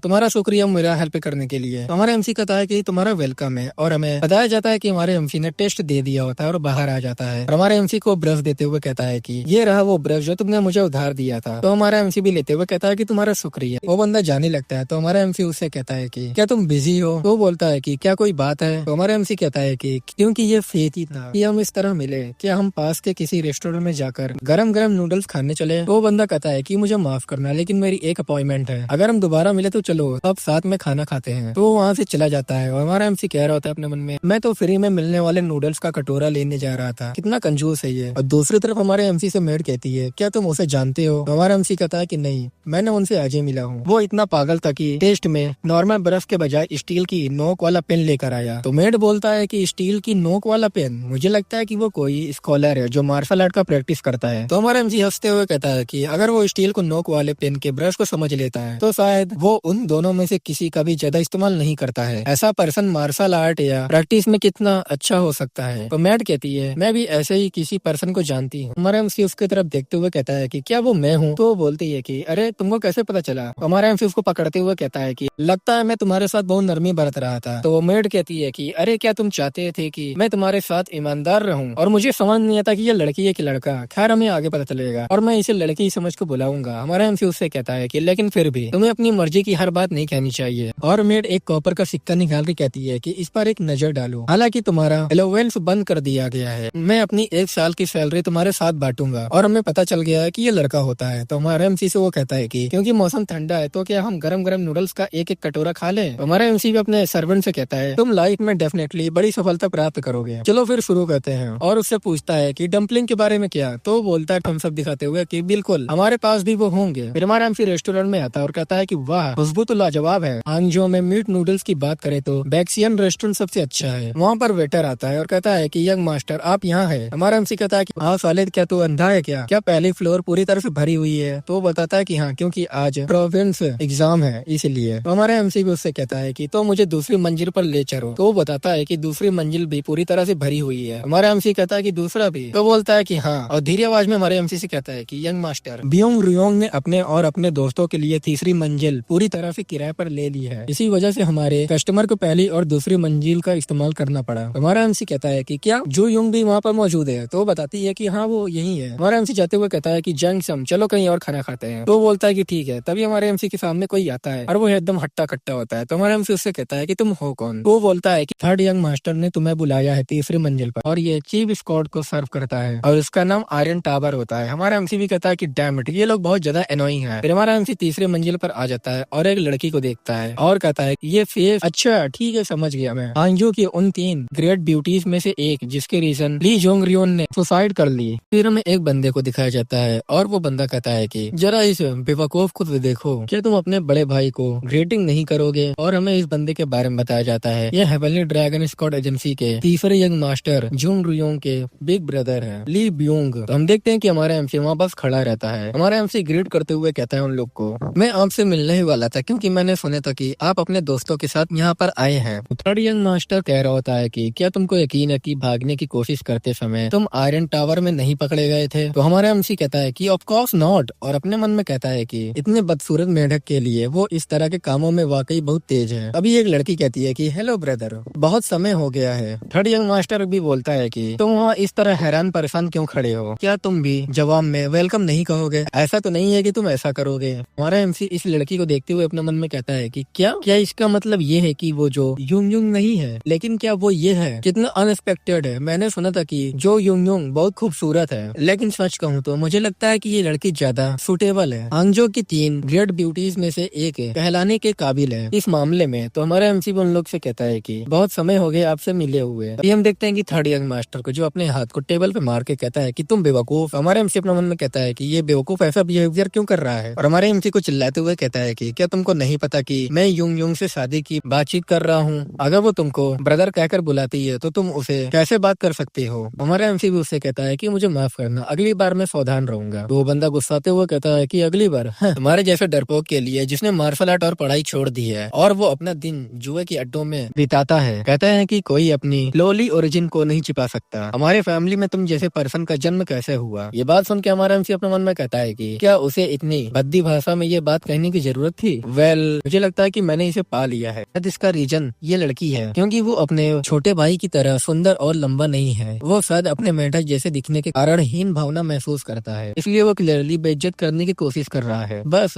तुम्हारा शुक्रिया मेरा हेल्प करने के लिए। तो हमारा एमसी कहता है कि तुम्हारा वेलकम है और हमें बताया जाता है कि हमारे एमसी ने टेस्ट दे दिया होता है और बाहर आ जाता है। और हमारे एमसी को ब्रश देते हुए कहता है कि ये रहा वो ब्रश जो तुमने मुझे उधार दिया था। तो हमारा एमसी भी लेते हुए कहता है कि तुम्हारा शुक्रिया। वो बंदा जाने लगता है। तो हमारा एमसी उससे कहता है कि क्या तुम बिजी हो। तो वो बोलता है कि क्या कोई बात है। तो हमारा एमसी कहता है कि क्योंकि ये फेथ ही था कि हम इस तरह मिले, क्या हम पास के किसी रेस्टोरेंट में जाकर गरम गरम नूडल्स खाने चले। तो वो बंदा कहता है कि मुझे माफ करना लेकिन मेरी एक अपॉइंटमेंट है, अगर हम दोबारा मिले तो चलो अब साथ में खाना खाते हैं। तो वहाँ से चला जाता है और हमारा एमसी कह रहा होता है अपने मन में मैं तो फ्री में मिलने वाले नूडल्स का कटोरा लेने जा रहा था, कितना कंजूस है ये। और दूसरी तरफ हमारे एमसी से मेड कहती है क्या तुम उसे जानते हो। तो हमारा एमसी कहता है कि नहीं, मैंने उनसे आज ही मिला हूँ। वो इतना पागल था कि टेस्ट में नॉर्मल ब्रश के बजाय स्टील की नोक नोक वाला पेन लेकर आया। तो मेड बोलता है कि स्टील की नोक वाला पेन, मुझे लगता है कि वो कोई स्कॉलर है जो मार्शल आर्ट का प्रैक्टिस करता है। तो हमारा एमसी हंसते हुए कहता है कि अगर वो स्टील को नोक वाले पेन के ब्रश को समझ लेता है तो शायद वो उन दोनों में से किसी का भी ज्यादा इस्तेमाल नहीं करता है। ऐसा पर्सन मार्शल आर्ट या प्रैक्टिस में कितना अच्छा हो सकता है। तो मैड कहती है मैं भी ऐसे ही किसी पर्सन को जानती हूँ। हमारा एमसी उसकी तरफ देखते हुए कहता है कि क्या वो मैं हूँ। तो वो बोलती है कि अरे तुमको कैसे पता चला। हमारा एमसी उसको पकड़ते हुए कहता है कि लगता है मैं तुम्हारे साथ बहुत नरमी बरत रहा था। तो वो मेड कहती है कि अरे क्या तुम चाहते थे कि मैं तुम्हारे साथ ईमानदार रहूं, और मुझे समझ नहीं आता कि ये लड़की है कि लड़का। खैर हमें आगे पता चलेगा और मैं इसे लड़की ही समझ को बुलाऊंगा। हमारा एमसी उससे कहता है कि लेकिन फिर भी तुम्हें अपनी मर्जी की हर बात नहीं कहनी चाहिए। और मेड एक कॉपर का सिक्का निकाल के कहती है कि इस पर एक नजर डालो, हालांकि तुम्हारा अलाउंस बंद कर दिया गया है। मैं अपनी 1 साल की सैलरी तुम्हारे साथ बांटूंगा। और हमें पता चल गया है कि ये लड़का होता है। तो हमारा एमसी से वो कहता है कि क्योंकि मौसम ठंडा है तो क्या हम गरम गरम नूडल्स का एक एक कटोरा खा लें। हमारा एमसी भी अपने सर्वेंट से कहता है तुम लाइफ में डेफिनेटली बड़ी सफलता प्राप्त करोगे। चलो फिर शुरू करते हैं। और उससे पूछता है कि डम्पलिंग के बारे में क्या। तो बोलता है थम्स अप दिखाते हुए कि बिल्कुल हमारे पास भी वो होंगे। फिर हमारा एमसी रेस्टोरेंट में आता है और कहता है कि वाह खुशबू तो लाजवाब है। हांगजो में मीट नूडल्स की बात करें तो बैक्सियन रेस्टोरेंट सबसे अच्छा है। वहाँ पर वेटर आता है और कहता है कि यंग मास्टर आप यहाँ है। हमारा एमसी कहता है कि हाँ सालिद क्या तू अंधा है क्या पहली फ्लोर पूरी तरह से भरी हुई है। तो वो बताता है कि हाँ क्योंकि आज प्रोविंस एग्जाम है इसलिए। तो हमारा एमसी भी उससे कहता है कि तो मुझे दूसरी मंजिल पर ले चलो। तो वो बताता है कि दूसरी मंजिल भी पूरी तरह से भरी हुई है। हमारा एमसी कहता है कि दूसरा भी। तो बोलता है कि हाँ, और धीरे आवाज में हमारे एमसी से कहता है कि यंग मास्टर बियोंग रियोंग ने अपने और अपने दोस्तों के लिए तीसरी मंजिल पूरी तरह से किराए पर ले ली है। इसी वजह से हमारे कस्टमर को पहली और दूसरी मंजिल का इस्तेमाल करना पड़ा। हमारा एमसी कहता है कि क्या जो युंग भी वहाँ पर मौजूद है। तो बताती है कि हाँ वो यही है। हमारा एमसी जाते हुए कहता है कि जंग सम चलो कहीं और खाना खाते हैं। तो बोलता है कि ठीक है। तभी हमारे एमसी के सामने कोई आता है और वो एकदम हट्टा कट्टा होता है। तो हमारा एमसी उससे कहता है कि तुम हो कौन। तो बोलता है कि थर्ड यंग मास्टर ने तुम्हें बुलाया है तीसरी मंजिल पर, और ये चीफ स्कॉट को सर्व करता है और उसका नाम आयरन टावर होता है। हमारा एमसी भी कहता है कि डैम इट, ये लोग बहुत ज्यादा एनोइंग है। फिर हमारा एमसी तीसरी मंजिल पर आ जाता है और एक लड़की को देखता है और कहता है ये फेस अच्छा ठीक है समझ गया मैं, हांगजो की उन 3 ग्रेट ब्यूटीज में से एक जिसके रीजन ली जोंग रियोन ने सुसाइड कर ली। फिर हमें एक बंदे को दिखाया जाता है और वो बंदा कहता है कि जरा इस बेवकूफ को तो देखो, क्या तुम अपने बड़े भाई को ग्रेटिंग नहीं करोगे। और हमें इस बंदे के बारे में बताया जाता है ये हेवनली ड्रैगन स्क्वाड एजेंसी के तीसरे यंग मास्टर जूंग रियोंग के बिग ब्रदर है ली ब्योंग। तो हम देखते हैं कि हमारा एमसी वहाँ बस खड़ा रहता है। हमारा एमसी ग्रीट करते हुए कहता है उन लोग को मैं आपसे मिलने ही वाला था क्योंकि मैंने सुना था कि आप अपने दोस्तों के साथ यहाँ पर आए हैं। थर्ड यंग मास्टर कह रहा होता है कि क्या तुमको यकीन है कि भागने की कोशिश करते समय तुम आयरन टावर में नहीं पकड़े गए थे। तो हमारा एमसी कहता है कि ऑफ कोर्स नॉट, और अपने मन में कहता है कि इतने बदसूरत मेढक के लिए वो इस तरह के कामों में वाकई बहुत तेज है। अभी एक लड़की कहती है कि हेलो ब्रदर बहुत समय हो गया है। थर्ड यंग मास्टर भी बोलता है कि तुम वहाँ इस तरह हैरान परेशान क्यों खड़े हो, क्या तुम भी जवाब में वेलकम नहीं कहोगे। ऐसा तो नहीं है कि तुम ऐसा करोगे। हमारा एमसी इस लड़की को देखते हुए अपने मन में कहता है कि क्या इसका मतलब ये है कि वो जो युंग युंग नहीं है, लेकिन क्या वो ये है। कितना अनएक्सपेक्टेड है। मैंने सुना था कि जो युंग युंग बहुत खूबसूरत है, लेकिन सच कहूँ तो मुझे लगता है कि ये लड़की ज्यादा सुटेबल है। हांगजो की 3 ग्रेट ब्यूटीज में से एक है, कहलाने के काबिल है इस मामले में। तो हमारा एमसी उन लोग से कहता है कि बहुत समय हो गया आपसे मिले हुए। अभी हम देखते हैं कि थर्ड यंग मास्टर को जो अपने हाथ को टेबल पे मार के कहता है कि तुम बेवकूफ। हमारे एमसी अपने मन में कहता है कि ये बेवकूफ ऐसा बिहेवियर क्यों कर रहा है। और हमारे एमसी को चिल्लाते हुए कहता है कि क्या तुमको नहीं पता कि मैं युंग युंग से शादी की बातचीत कर रहा हूँ। अगर वो तुमको ब्रदर कहकर बुलाती है तो तुम उसे कैसे बात कर सकते हो। हमारा एमसी भी उससे कहता है कि मुझे माफ करना, अगली बार मैं सावधान रहूंगा। तो वो बंदा गुस्साते हुए कहता है कि अगली बार तुम्हारे जैसे डरपोक के लिए जिसने मार्शल आर्ट और पढ़ाई छोड़ दी है और वो अपना दिन जुए की अड्डों में बिताता है, कहता है कि कोई अपनी लोली ओरिजिन को नहीं छिपा सकता। हमारे फैमिली में तुम जैसे पर्सन का जन्म कैसे हुआ। ये बात सुन के हमारा एमसी अपने मन में कहता है कि क्या उसे इतनी भद्दी भाषा में ये बात कहने की जरूरत थी। मुझे लगता है कि मैंने इसे पा लिया है। इसका रीजन ये लड़की है क्योंकि वो अपने छोटे भाई की तरह सुंदर और लंबा नहीं है। वो शायद अपने मेढक जैसे दिखने के कारण हीन भावना महसूस करता है, इसलिए वो क्लियरली बेइज्जत करने की कोशिश कर रहा है। बस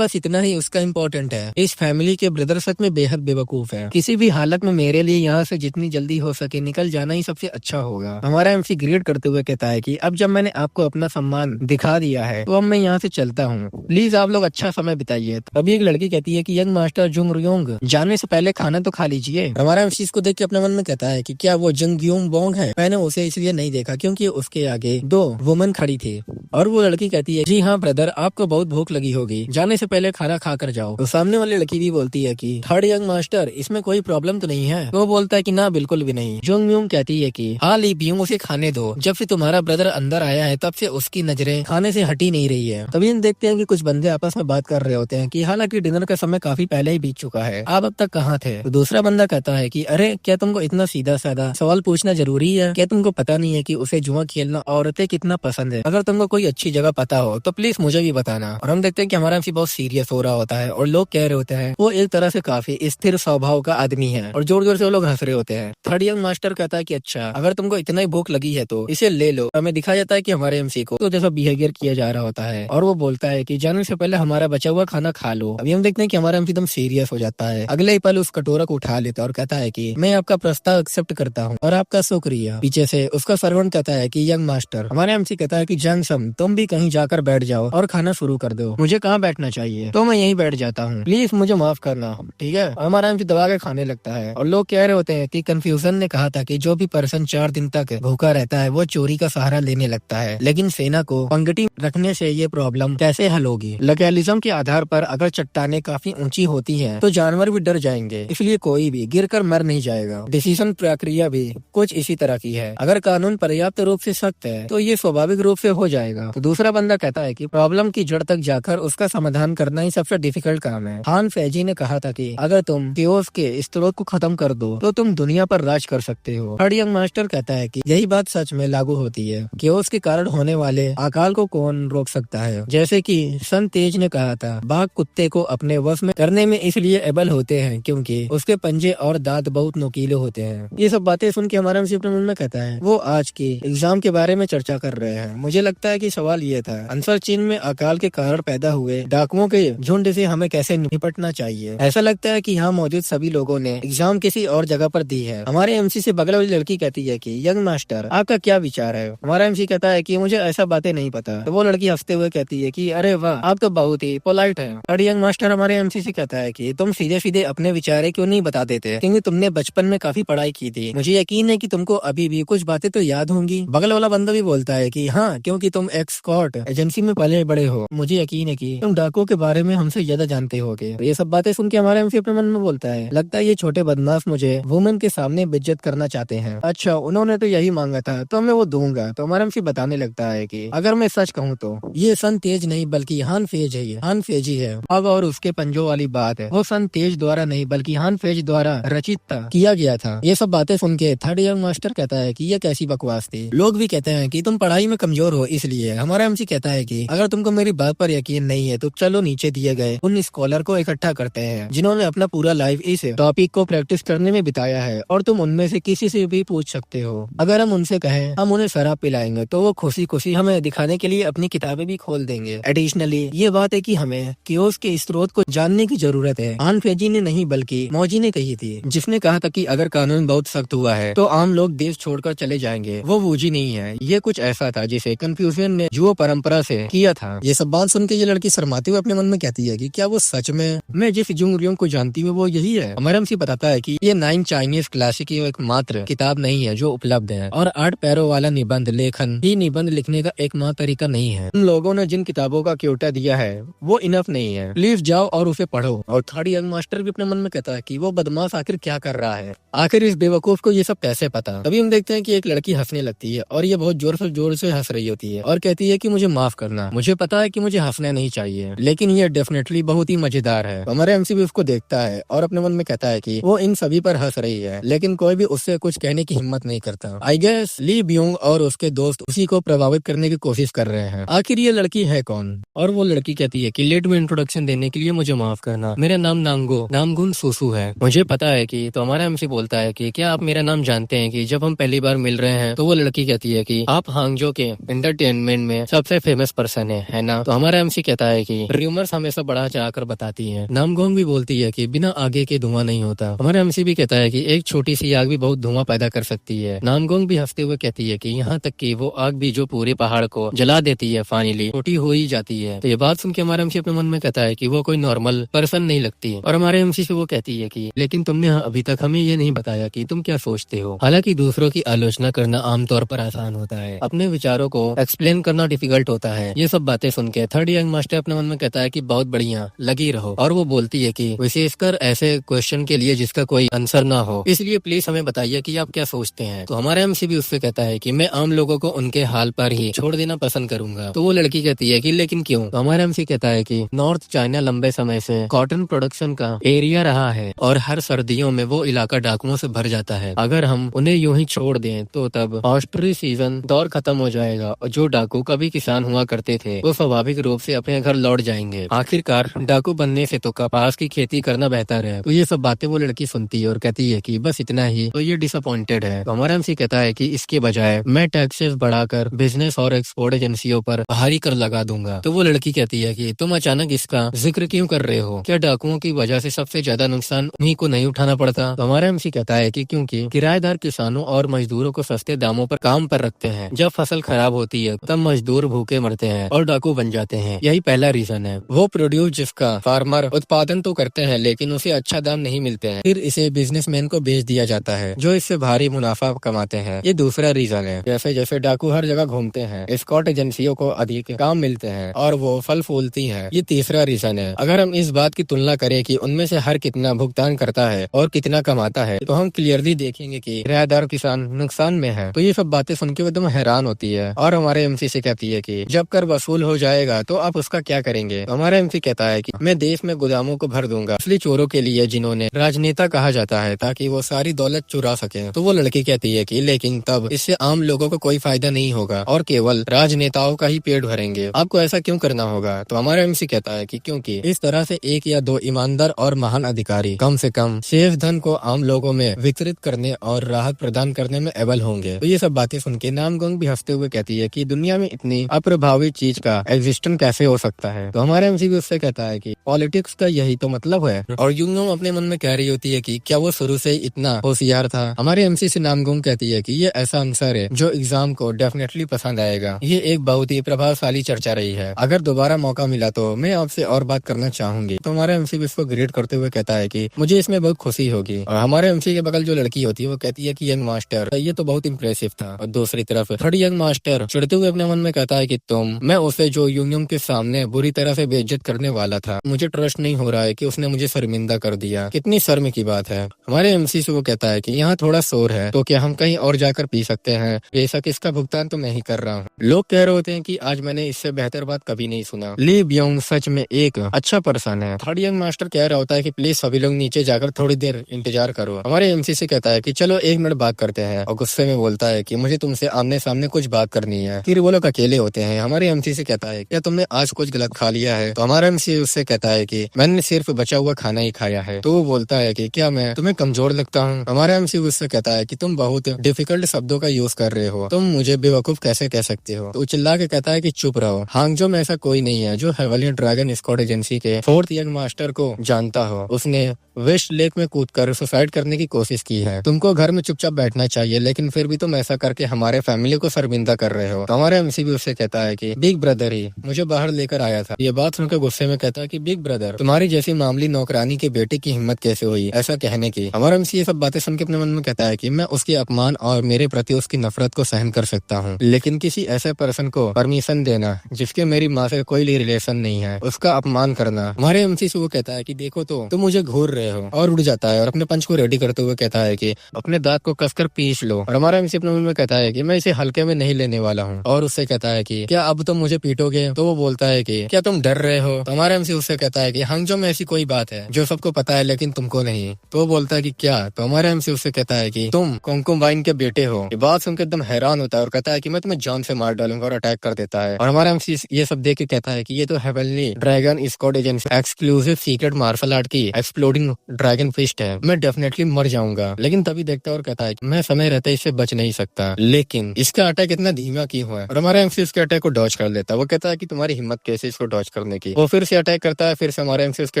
इतना ही उसका इम्पोर्टेंट है। इस फैमिली के ब्रदर सच में बेहद बेवकूफ है। किसी भी हालत में मेरे लिए यहाँ से जितनी जल्दी हो सके निकल जाना ही सबसे अच्छा होगा। हमारा एमसी ग्रेड करते हुए कहता है कि अब जब मैंने आपको अपना सम्मान दिखा दिया है तो अब मैं यहाँ से चलता हूँ, प्लीज आप लोग अच्छा समय बिताइए। अभी एक लड़की कहती है कि यंग मास्टर जुंग रियोंग जाने से पहले खाना तो खा लीजिए। हमारा एमसी इसको देख के अपने मन में कहता है कि क्या वो जंग ग्यूंग बोंग है। मैंने उसे इसलिए नहीं देखा क्योंकि उसके आगे 2 वुमन खड़ी थी। और वो लड़की कहती है जी हाँ ब्रदर आपको बहुत भूख लगी होगी, जाने से पहले खाना खा कर जाओ। तो सामने वाली लड़की भी बोलती है कि थर्ड यंग मास्टर इसमें कोई प्रॉब्लम तो नहीं है? तो वो बोलता है कि ना, बिल्कुल भी नहीं। जोंग म्यूंग कहती है कि हाँ ली ब्यूंग, उसे खाने दो। जब से तुम्हारा ब्रदर अंदर आया है तब से उसकी नजरें खाने से हटी नहीं रही है। तभी हम देखते हैं कि कुछ बंदे आपस में बात कर रहे होते हैं कि हालांकि डिनर का समय काफी पहले ही बीत चुका है, आप अब तक कहाँ थे? तो दूसरा बंदा कहता है कि अरे क्या तुमको इतना सीधा साधा सवाल पूछना जरूरी है? क्या तुमको पता नहीं है कि उसे जुआ खेलना औरतें कितना पसंद है? अगर तुमको कोई अच्छी जगह पता हो तो प्लीज मुझे भी बताना। और हम देखते हैं कि हमारा एमसी बहुत सीरियस हो रहा होता है और लोग कह रहे होते हैं वो एक तरह से काफी स्थिर स्वभाव का आदमी है और जोर जोर से वो लोग हंस रहे होते हैं। थर्ड ईयर मास्टर कहता है कि अच्छा, अगर तुमको इतना ही भूख लगी है तो इसे ले लो। हमें दिखाया जाता है कि हमारे एमसी को तो जैसा बिहेवियर किया जा रहा होता है और वो बोलता है कि जाने से पहले हमारा बचा हुआ खाना खा लो। अभी हम देखते हैं कि हमारा एमसी एकदम सीरियस हो जाता है। अगले ही पल उस कटोरा को उठा लेता है और कहता है कि मैं आपका प्रस्ताव एक्सेप्ट करता हूँ और आपका शुक्रिया। पीछे से उसका सर्वेंट कहता है कि यंग मास्टर। हमारे एमसी कहता है कि जंगसम, तुम भी कहीं जाकर बैठ जाओ और खाना शुरू कर दो। मुझे कहाँ बैठना चाहिए? तो मैं यहीं बैठ जाता हूँ, प्लीज मुझे माफ करना, ठीक है? और हमारा एमसी दबा के खाने लगता है और लोग कह रहे होते हैं कि कंफ्यूजन ने कहा था कि जो भी पर्सन 4 दिन तक भूखा रहता है वो चोरी का सहारा लेने लगता है, लेकिन सेना को पंगटी रखने से ये प्रॉब्लम कैसे हल होगी? लोकलिज्म के आधार पर अगर चट्टाने काफी ऊंची होती हैं तो जानवर भी डर जाएंगे, इसलिए कोई भी गिरकर मर नहीं जाएगा। डिसीजन प्रक्रिया भी कुछ इसी तरह की है। अगर कानून पर्याप्त रूप से सख्त है तो ये स्वाभाविक रूप से हो जाएगा। तो दूसरा बंदा कहता है कि प्रॉब्लम की जड़ तक जाकर उसका समाधान करना ही सबसे डिफिकल्ट काम है। हान फैजी ने कहा था कि अगर तुम केओस के स्रोत को खत्म कर दो तो तुम दुनिया पर राज कर सकते हो। थर्ड यंग मास्टर कहता है कि यही बात सच में लागू होती है। केओस के कारण होने वाले अकाल को कौन रोक सकता है? जैसे कि सन तेज ने कहा था, बाघ कुत्ते को अपने वश में करने में इसलिए एबल होते हैं क्योंकि उसके पंजे और दांत बहुत नुकीले होते हैं। ये सब बातें सुन के हमारा अपने मन में कहता है वो आज के एग्जाम के बारे में चर्चा कर रहे हैं। मुझे लगता है कि सवाल ये था, आंसर चीन में अकाल के कारण पैदा हुए डाकुओं के झुंड से हमें कैसे निपटना चाहिए। ऐसा लगता है कि यहाँ मौजूद सभी लोगों ने एग्जाम किसी और जगह पर दी है। हमारे एमसी से बगल वाली लड़की कहती है कि यंग मास्टर, आपका क्या विचार है? हमारा एमसी कहता है कि मुझे ऐसा बातें नहीं पता। तो वो लड़की हंसते हुए कहती है कि अरे वाह, आप तो बहुत ही पोलाइट है। और यंग मास्टर हमारे एमसी से कहता है कि तुम सीधे सीधे अपने विचार क्यों नहीं बता देते, क्योंकि तुमने बचपन में काफी पढ़ाई की थी। मुझे यकीन है कि तुमको अभी भी कुछ बातें तो याद होंगी। बगल वाला बंदा भी बोलता है कि हाँ, क्योंकि तुम एक्सकॉर्ट एजेंसी में पले बड़े हो, मुझे यकीन है कि तुम डाकुओं के बारे में हमसे ज्यादा जानते होगे। तो ये सब बातें सुन के हमारे एमसी अपने मन में बोलता है, लगता है ये छोटे बदमाश मुझे वुमेन के सामने बेइज्जत करना चाहते हैं। अच्छा, उन्होंने तो यही मांगा था तो मैं वो दूंगा। तो हमारा एमसी बताने लगता है कि अगर मैं सच कहूँ तो ये सन तेज नहीं बल्कि हान फेज है। ये हान फेजी है। अब और उसके पंजों वाली बात है, वो सन तेज द्वारा नहीं बल्कि हान फेज द्वारा रचित किया गया था। ये सब बातें सुन के थर्ड यंग मास्टर कहता है कि ये कैसी बकवास थी। लोग भी कहते हैं कि तुम पढ़ाई में कमजोर हो इसलिए। हमारा एमसी कहता है कि अगर तुमको मेरी बात पर यकीन नहीं है तो चलो नीचे दिए गए उन स्कॉलर को इकट्ठा करते हैं जिन्होंने अपना पूरा लाइफ इस टॉपिक को प्रैक्टिस करने में बिताया है, और तुम उनमें से किसी से भी पूछ सकते हो। अगर हम उनसे कहें हम उन्हें शराब पिलाएंगे तो वो खुशी खुशी हमें दिखाने के लिए अपनी किताबें भी खोल देंगे। एडिशनली ये बात है कि हमें केओस के स्रोत को जानने की जरूरत है। आन फेजी ने नहीं बल्कि मौजी ने कही थी, जिसने कहा था कि अगर कानून बहुत सख्त हुआ है तो आम लोग देश छोड़कर चले जाएंगे। वो वूजी नहीं है, ये कुछ ऐसा था जिसे कन्फ्यूजन ने जुओ परंपरा से किया था। ये सब बात सुन के ये लड़की शर्माते हुए अपने मन में कहती है कि क्या वो सच में मैं जिस जुंगरियों को जानती हूँ वो यही है? हमारा एमसी बताता है कि ये 9 चाइनीज क्लासिक एकमात्र किताब नहीं है जो उपलब्ध है, और 8 पैरों वाला निबंध लेखन ही निबंध लिखने का एकमात्र तरीका नहीं है। उन लोगों ने जिन किताबों का क्योटा दिया है वो इनफ नहीं है, प्लीज जाओ और उसे पढ़ो। और थर्ड यंग मास्टर भी अपने मन में कहता है कि वो बदमाश आखिर क्या कर रहा है, आखिर इस बेवकूफ को ये सब कैसे पता। तभी हम देखते हैं कि एक लड़की हंसने लगती है और ये बहुत जोर से हंस रही होती है और कहती है कि मुझे माफ करना, मुझे पता है कि मुझे हंसना नहीं चाहिए, लेकिन ये डेफिनेटली बहुत ही मजेदार है। हमारे एमसी भी उसको देखता है और अपने मन में कहता है कि वो इन सभी पर हंस रही है, लेकिन कोई भी उससे कुछ कहने की हिम्मत नहीं करता। आई गेस ली ब्यूंग और उसके दोस्त उसी को प्रभावित करने की कोशिश कर रहे हैं। आखिर ये लड़की है कौन? और वो लड़की कहती है कि लेट में इंट्रोडक्शन देने के लिए मुझे माफ करना, मेरा नाम नामगुन सुसु है। मुझे पता है कि तो हमारा एमसी बोलता है कि क्या आप मेरा नाम जानते हैं? कि जब हम पहली बार मिल रहे हैं तो वो लड़की कहती है कि आप हांगजो के एंटरटेनमेंट में सबसे फेमस पर्सन है ना? तो हमारा एमसी कहता है कि रूमर्स हमेशा बढ़ा चढ़ाकर बताती है। नामगोंग भी बोलती है कि बिना आगे के धुआं नहीं होता। हमारा एमसी भी कहता है कि एक छोटी सी आग भी बहुत धुआं पैदा कर सकती है। नामगोंग भी हंसते हुए कहती है कि यहाँ तक कि वो आग भी जो पूरे पहाड़ को जला देती है फाइनली छोटी हो ही जाती है। तो ये बात सुन के हमारा एमसी अपने मन में कहता है कि वो कोई नॉर्मल पर्सन नहीं लगती। और हमारे एमसी से वो कहती है कि लेकिन तुमने अभी तक हमें ये नहीं बताया कि तुम क्या सोचते हो। हालांकि दूसरों की आलोचना करना आमतौर पर आसान होता है, अपने विचारों को एक्सप्लेन करना डिफिकल्ट होता है। ये सब बातें सुन के थर्ड यंग मास्टर अपने मन में कहता है कि बहुत बढ़िया, लगी रहो। और वो बोलती है कि विशेषकर ऐसे क्वेश्चन के लिए जिसका कोई आंसर ना हो, इसलिए प्लीज हमें बताइए कि आप क्या सोचते हैं। तो हमारा एमसी भी उससे कहता है कि मैं आम लोगों को उनके हाल पर ही छोड़ देना पसंद करूंगा। तो वो लड़की कहती है कि लेकिन क्यों। तो हमारा एमसी कहता है कि नॉर्थ चाइना लंबे समय से कॉटन प्रोडक्शन का एरिया रहा है और हर सर्दियों में वो इलाका डाकुओं से भर जाता है। अगर हम उन्हें यूं ही छोड़ दें तो तब ऑस्ट्री सीजन दौर खत्म हो जाएगा और जो डाकू कभी किसान हुआ करते थे वो स्वाभाविक रूप से अपने घर लौट जाएंगे। आखिरकार डाकू बनने से तो कपास की खेती करना बेहतर है। तो ये सब बातें वो लड़की सुनती है और कहती है कि बस इतना ही। तो ये डिसअपॉइंटेड है। तो हमारा एमसी कहता है कि इसके बजाय मैं टैक्सेस बढ़ाकर बिजनेस और एक्सपोर्ट एजेंसियों पर भारी कर लगा दूंगा। तो वो लड़की कहती है कि तुम अचानक इसका जिक्र क्यों कर रहे हो, क्या डाकुओं की वजह से सबसे ज्यादा नुकसान उन्हीं को नहीं उठाना पड़ता। तो हमारा एमसी कहता है कि क्योंकि किराएदार किसानों और मजदूरों को सस्ते दामों पर काम पर रखते हैं, जब फसल खराब होती है तब मजदूर भूखे मरते हैं और डाकू बन जाते हैं। यही पहला रीजन है। वो प्रोड्यूस जिसका फार्मर उत्पादन तो करते हैं लेकिन उसे अच्छा दाम नहीं मिलते हैं, फिर इसे बिजनेसमैन को बेच दिया जाता है जो इससे भारी मुनाफा कमाते हैं। ये दूसरा रीजन है। जैसे जैसे डाकू हर जगह घूमते हैं, एस्कॉर्ट एजेंसियों को अधिक काम मिलते हैं और वो फल फूलती हैं। ये तीसरा रीजन है। अगर हम इस बात की तुलना करें कि उनमें से हर कितना भुगतान करता है और कितना कमाता है, तो हम क्लियरली देखेंगे कि किराएदार किसान नुकसान में है। तो ये सब बातें सुन के वो एकदम हैरान होती है और हमारे एमसी से कहती है कि जब कर वसूल हो जाएगा तो आप उसका क्या करेंगे। तो हमारा एमसी कहता है कि मैं देश में गोदामों को भर दूंगा असली चोरों के लिए जिन्होंने राजनेता कहा जाता है, ताकि वो सारी दौलत चुरा सके। तो वो लड़की कहती है कि लेकिन तब इससे आम लोगों को कोई फायदा नहीं होगा और केवल राजनेताओं का ही पेट भरेंगे। आपको ऐसा क्यों करना होगा। तो हमारा एमसी कहता है कि क्योंकि इस तरह से एक या दो ईमानदार और महान अधिकारी कम से कम शेष धन को आम लोगों में वितरित करने और राहत प्रदान करने में एबल होंगे। तो ये सब बातें सुन के नामगोंग भी हंसते हुए कहती है कि दुनिया में इतनी अप्रभावित चीज का एग्जिस्टेंस कैसे हो सकता है। तो हमारा एमसी भी उससे कहता है कि पॉलिटिक्स का यही तो मतलब है। और यूंगोंग अपने मन में कह रही होती है कि क्या वो शुरू से इतना होशियार था। हमारे एमसी से नामगोंग कहती है कि ये ऐसा आंसर है जो एग्जाम को डेफिनेटली पसंद आएगा। ये एक बहुत ही प्रभावशाली चर्चा रही है। अगर दोबारा मौका मिला तो मैं आपसे और बात करना चाहूंगी। तो हमारा एमसी भी इसको ग्रेड करते हुए कहता है कि मुझे इसमें बहुत खुशी होगी। और हमारे एमसी के बगल जो लड़की होती है वो कहती है कि यंग मास्टर ये तो बहुत इम्प्रेसिव था। और दूसरी तरफ थर्ड यंग मास्टर चिढ़ते हुए अपने मन में कहता है कि मैं उसे जो यूंगयोंग के सामने बुरी तरह से बेइज्जत करने वाला था, मुझे ट्रस्ट नहीं हो रहा है कि उसने मुझे शर्मिंदा कर दिया। कितनी शर्म की बात है। हमारे एमसी से वो कहता है कि यहाँ थोड़ा शोर है तो क्या हम कहीं और जाकर पी सकते हैं। बेशक इसका भुगतान तो मैं ही कर रहा हूँ। लोग कह रहे होते हैं कि आज मैंने इससे बेहतर बात कभी नहीं सुना। ली ब्योंग सच में एक अच्छा पर्सन है। थर्ड यंग मास्टर कह रहा होता है कि प्लीज सभी लोग नीचे जाकर थोड़ी देर इंतजार करो। हमारे एमसी से कहता है कि चलो 1 मिनट बात करते हैं और गुस्से में बोलता है कि मुझे तुमसे आमने सामने कुछ बात करनी है। फिर वो लोग अकेले होते हैं। हमारे एमसी से कहता है क्या तुमने आज कुछ गलत खा लिया है। तो हमारा एमसी उससे कहता है कि मैंने सिर्फ बचा हुआ खाना ही खाया है। तो वो बोलता है कि क्या मैं तुम्हें कमजोर लगता हूँ। हमारा एमसी उससे कहता है कि तुम बहुत डिफिकल्ट शब्दों का यूज कर रहे हो, तुम मुझे बेवकूफ कैसे कह सकते हो। तो चिल्ला के कहता है कि चुप रहो। हांगजो में ऐसा कोई नहीं है जो हेवलियन ड्रैगन स्क्वाड एजेंसी के 4th यंग मास्टर को जानता हो। उसने वेस्ट लेक में कूदकर सुसाइड करने की कोशिश की है। तुमको घर में चुपचाप बैठना चाहिए, लेकिन फिर भी तुम ऐसा करके हमारे फैमिली को शर्मिंदा कर रहे हो। तो हमारा एमसी भी उससे कहता है कि बिग ब्रदर ही मुझे बाहर लेकर आया था। ये बात सुनकर गुस्से में कहता है कि बिग ब्रदर तुम्हारी जैसी मामूली नौकरानी के बेटे की हिम्मत कैसे हुई ऐसा कहने की। हमारा एमसी ये सब बातें सुन के अपने मन में कहता है कि मैं उसके अपमान और मेरे प्रति उसकी नफरत को सहन कर सकता हूँ, लेकिन किसी ऐसे पर्सन को परमिशन देना जिसके मेरी माँ से कोई रिलेशन नहीं है, उसका अपमान करना। हमारे एमसी से वो कहता है कि देखो तो तुम मुझे घूर रहे हो, और उड़ जाता है और अपने पंच को रेडी करते हुए कहता है कि अपने दांत को कसकर पीस लो। और हमारा एमसी अपने मन में कहता है कि मैं इसे हल्के में नहीं लेने वाला हूँ और उससे कहता है कि क्या अब तुम मुझे पीटोगे। तो वो बोलता है कि क्या तुम डर रहे हो। तो हमारा एमसी उससे कहता है कि हांगजो में ऐसी कोई बात है जो सबको पता है लेकिन तुमको नहीं। तो वो बोलता है कि क्या। तो हमारा एमसी उससे कहता है कि तुम कोंकुमवाइन के बेटे हो। ये बात सुनकर एकदम हैरान होता है और कहता है कि मैं तुम्हें जान से मार डालूंगा और अटैक कर देता है। और हमारा एमसी ये सब देख के कहता है कि ये तो heavenly dragon squad agency exclusive secret martial art की एक्सप्लोडिंग ड्रैगन फिस्ट है, मैं डेफिनेटली मर जाऊंगा। लेकिन तभी देखता है और कहता है मैं समय रहते इससे बच नहीं सकता, लेकिन इसका अटैक इतना धीमा क्यों है। और हमारा एमसी इसके अटैक को डॉज कर लेता है। वो कहता है कि तुम्हारी हिम्मत कैसे इसको डॉज करने की। वो फिर से अटैक करता है, फिर से हमारा एमसी उसके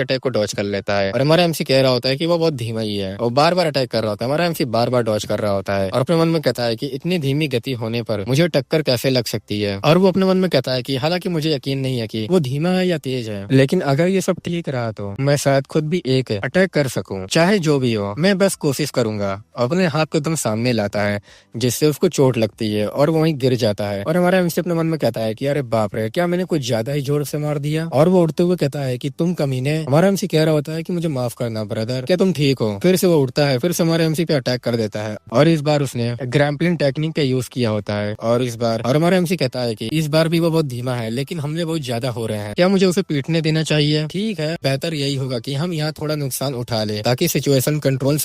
अटैक को डॉज कर लेता है। और हमारा एमसी कह रहा होता है कि वो बहुत धीमा ही है और बार बार अटैक कर रहा होता है। हमारा एमसी बार बार डॉज कर रहा होता है और अपने मन में कहता है कि इतनी धीमी गति होने पर मुझे टक्कर कैसे लग सकती है। और वो अपने मन में कहता है कि हालांकि मुझे यकीन नहीं है कि वो धीमा है या तेज है, लेकिन अगर ये सब ठीक रहा तो मैं शायद खुद भी एक अटैक कर सकूं। चाहे जो भी हो मैं बस कोशिश करूंगा। अपने हाथ को एकदम सामने लाता है जिससे उसको चोट लगती है और वो वहीं गिर जाता है। और हमारा एमसी अपने मन में कहता है कि अरे बाप रे, क्या मैंने कुछ ज्यादा ही जोर से मार दिया। और वो उड़ते हुए कहता है कि तुम कमीने। हमारा एमसी कह रहा होता है कि मुझे माफ माफ करना ब्रदर, क्या तुम ठीक हो? फिर से वो उठता है, फिर से हमारे एमसी पे अटैक कर देता है और इस बार उसने ग्रैम्पलिंग टेक्निक का यूज किया होता है और हमारा एमसी कहता है कि इस बार भी वो बहुत धीमा है लेकिन हमले बहुत ज्यादा हो रहे हैं, क्या मुझे उसे पीटने देना चाहिए? ठीक है, बेहतर यही होगा कि हम यहाँ थोड़ा नुकसान उठा ले ताकि सिचुएशन कंट्रोल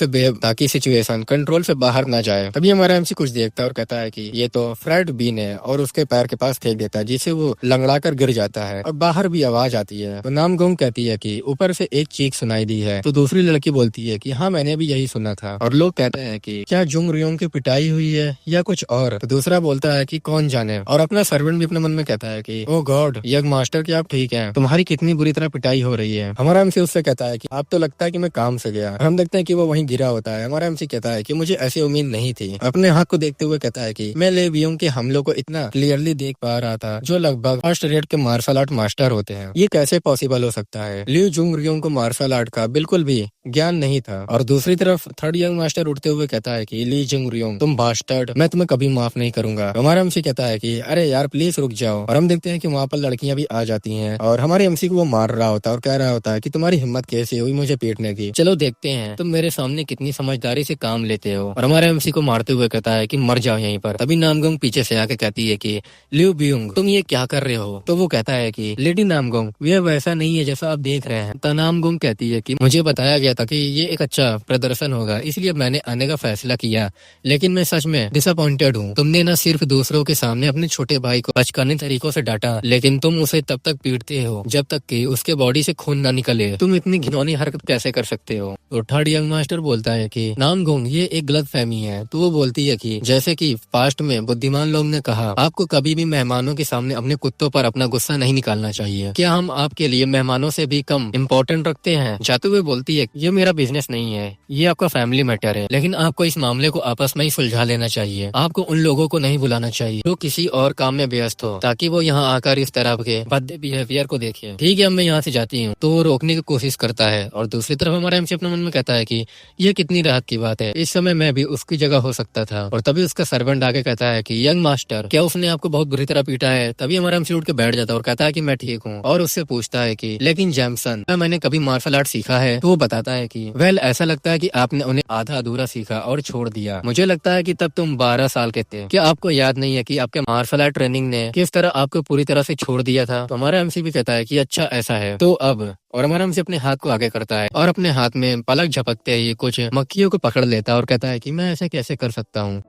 से बाहर ना जाए। तभी हमारा एमसी कुछ देखता है और कहता है कि ये तो फ्रेड बीन है और उसके पैर के पास फेंक देता है जिससे वो लंगड़ा कर गिर जाता है और बाहर भी आवाज आती है। तो नामगोंग कहती है कि ऊपर से एक चीख सुनाई दी है। तो दूसरी लड़की बोलती है कि हाँ मैंने भी यही सुना था। और लोग कहते हैं कि क्या जुंग रियोंग की पिटाई हुई है या कुछ और? तो दूसरा बोलता है कि कौन जाने। और अपना सर्वेंट भी अपने मन में कहता है कि ओ गॉड यंग मास्टर, क्या आप ठीक हैं? तुम्हारी कितनी बुरी तरह पिटाई हो रही है। हमारा एमसी उससे कहता है कि आप तो लगता है कि मैं काम से गया। हम देखते हैं कि वो वहीं गिरा होता है। हमारा एमसी कहता है कि मुझे ऐसी उम्मीद नहीं थी। अपने हाथ को देखते हुए कहता है कि मैं ले बियोंग के हमलों को इतना क्लियरली देख पा रहा था, जो लगभग फर्स्ट रेट के मार्शल आर्ट मास्टर होते हैं। ये कैसे पॉसिबल हो सकता है? लिu जुंग रियोंग को मार्शल आर्ट का बिल्कुल भी ज्ञान नहीं था। और दूसरी तरफ थर्ड यंग मास्टर उठते हुए कहता है कि ली जुंग रियोंग तुम बास्टर्ड, मैं तुम्हें कभी माफ नहीं करूंगा। हमारा एमसी कहता है कि अरे यार प्लीज रुक जाओ। और हम देखते हैं कि वहाँ पर लड़कियां भी आ जाती हैं और हमारे एमसी को वो मार रहा होता है और कह रहा होता है कि तुम्हारी हिम्मत कैसे हुई मुझे पीटने की? चलो देखते हैं तुम मेरे सामने कितनी समझदारी से काम लेते हो। और हमारे एमसी को मारते हुए कहता है कि मर जाओ यहीं पर। तभी नामगोंग पीछे से आके कहती है कि लिu बियोंग तुम ये क्या कर रहे हो? तो वो कहता है कि लेडी नामगोंग यह वैसा नहीं है जैसा आप देख रहे हैं। तो नामगोंग कहती है कि मुझे बताया गया था कि ये एक अच्छा प्रदर्शन होगा, इसलिए मैंने आने का फैसला किया, लेकिन मैं सच में डिसअपॉइंटेड हूँ। तुमने न सिर्फ दूसरों के सामने अपने छोटे भाई को बचकाने तरीकों से डांटा, लेकिन तुम उसे तब तक पीटते हो जब तक कि उसके बॉडी से खून ना निकले। तुम इतनी घिनौनी हरकत कैसे कर सकते हो? तो थर्ड यंग मास्टर बोलता है कि नामगोंग ये एक गलत फहमी है। तो वो बोलती है कि जैसे कि पास्ट में बुद्धिमान लोग ने कहा, आपको कभी भी मेहमानों के सामने अपने कुत्तों पर अपना गुस्सा नहीं निकालना चाहिए। क्या हम आपके लिए मेहमानों से भी कम इम्पोर्टेंट रखते हैं? जाते हुए बोलती है ये मेरा बिजनेस नहीं है, ये आपका फैमिली मैटर है, लेकिन आपको इस मामले को आपस में ही सुलझा लेना चाहिए। आपको उन लोगों को नहीं बुलाना चाहिए जो किसी और काम में व्यस्त हो, ताकि वो यहाँ आकर इस तरह के भद्दे बिहेवियर को देखे। ठीक है अब मैं यहाँ से जाती हूँ। तो वो रोकने की कोशिश करता है और दूसरी तरफ हमारा एमसी अपने मन में कहता है कि ये कितनी राहत की बात है, इस समय मैं भी उसकी जगह हो सकता था। और तभी उसका सर्वेंट आके कहता है कि यंग मास्टर क्या उसने आपको बहुत बुरी तरह पीटा है? तभी हमारा एमसी उठ के बैठ जाता है और कहता है कि मैं ठीक हूँ। और उससे पूछता है कि लेकिन जैमसन क्या मैंने कभी मार्शल आर्ट सीखा है? तो वो बताता है कि वेल ऐसा लगता है कि आपने उन्हें आधा अधूरा सीखा और छोड़ दिया। मुझे लगता है कि तब तुम 12 साल के थे। क्या आपको याद नहीं है कि आपके मार्शल आर्ट ट्रेनिंग ने किस तरह आपको पूरी तरह से छोड़ दिया था? तो हमारा एमसी भी कहता है कि अच्छा ऐसा है तो अब। और हमारा एमसी अपने हाथ को आगे करता है और अपने हाथ में पलक झपकते ही कुछ मक्खियों को पकड़ लेता है और कहता है कि मैं ऐसे कैसे कर सकता हूँ।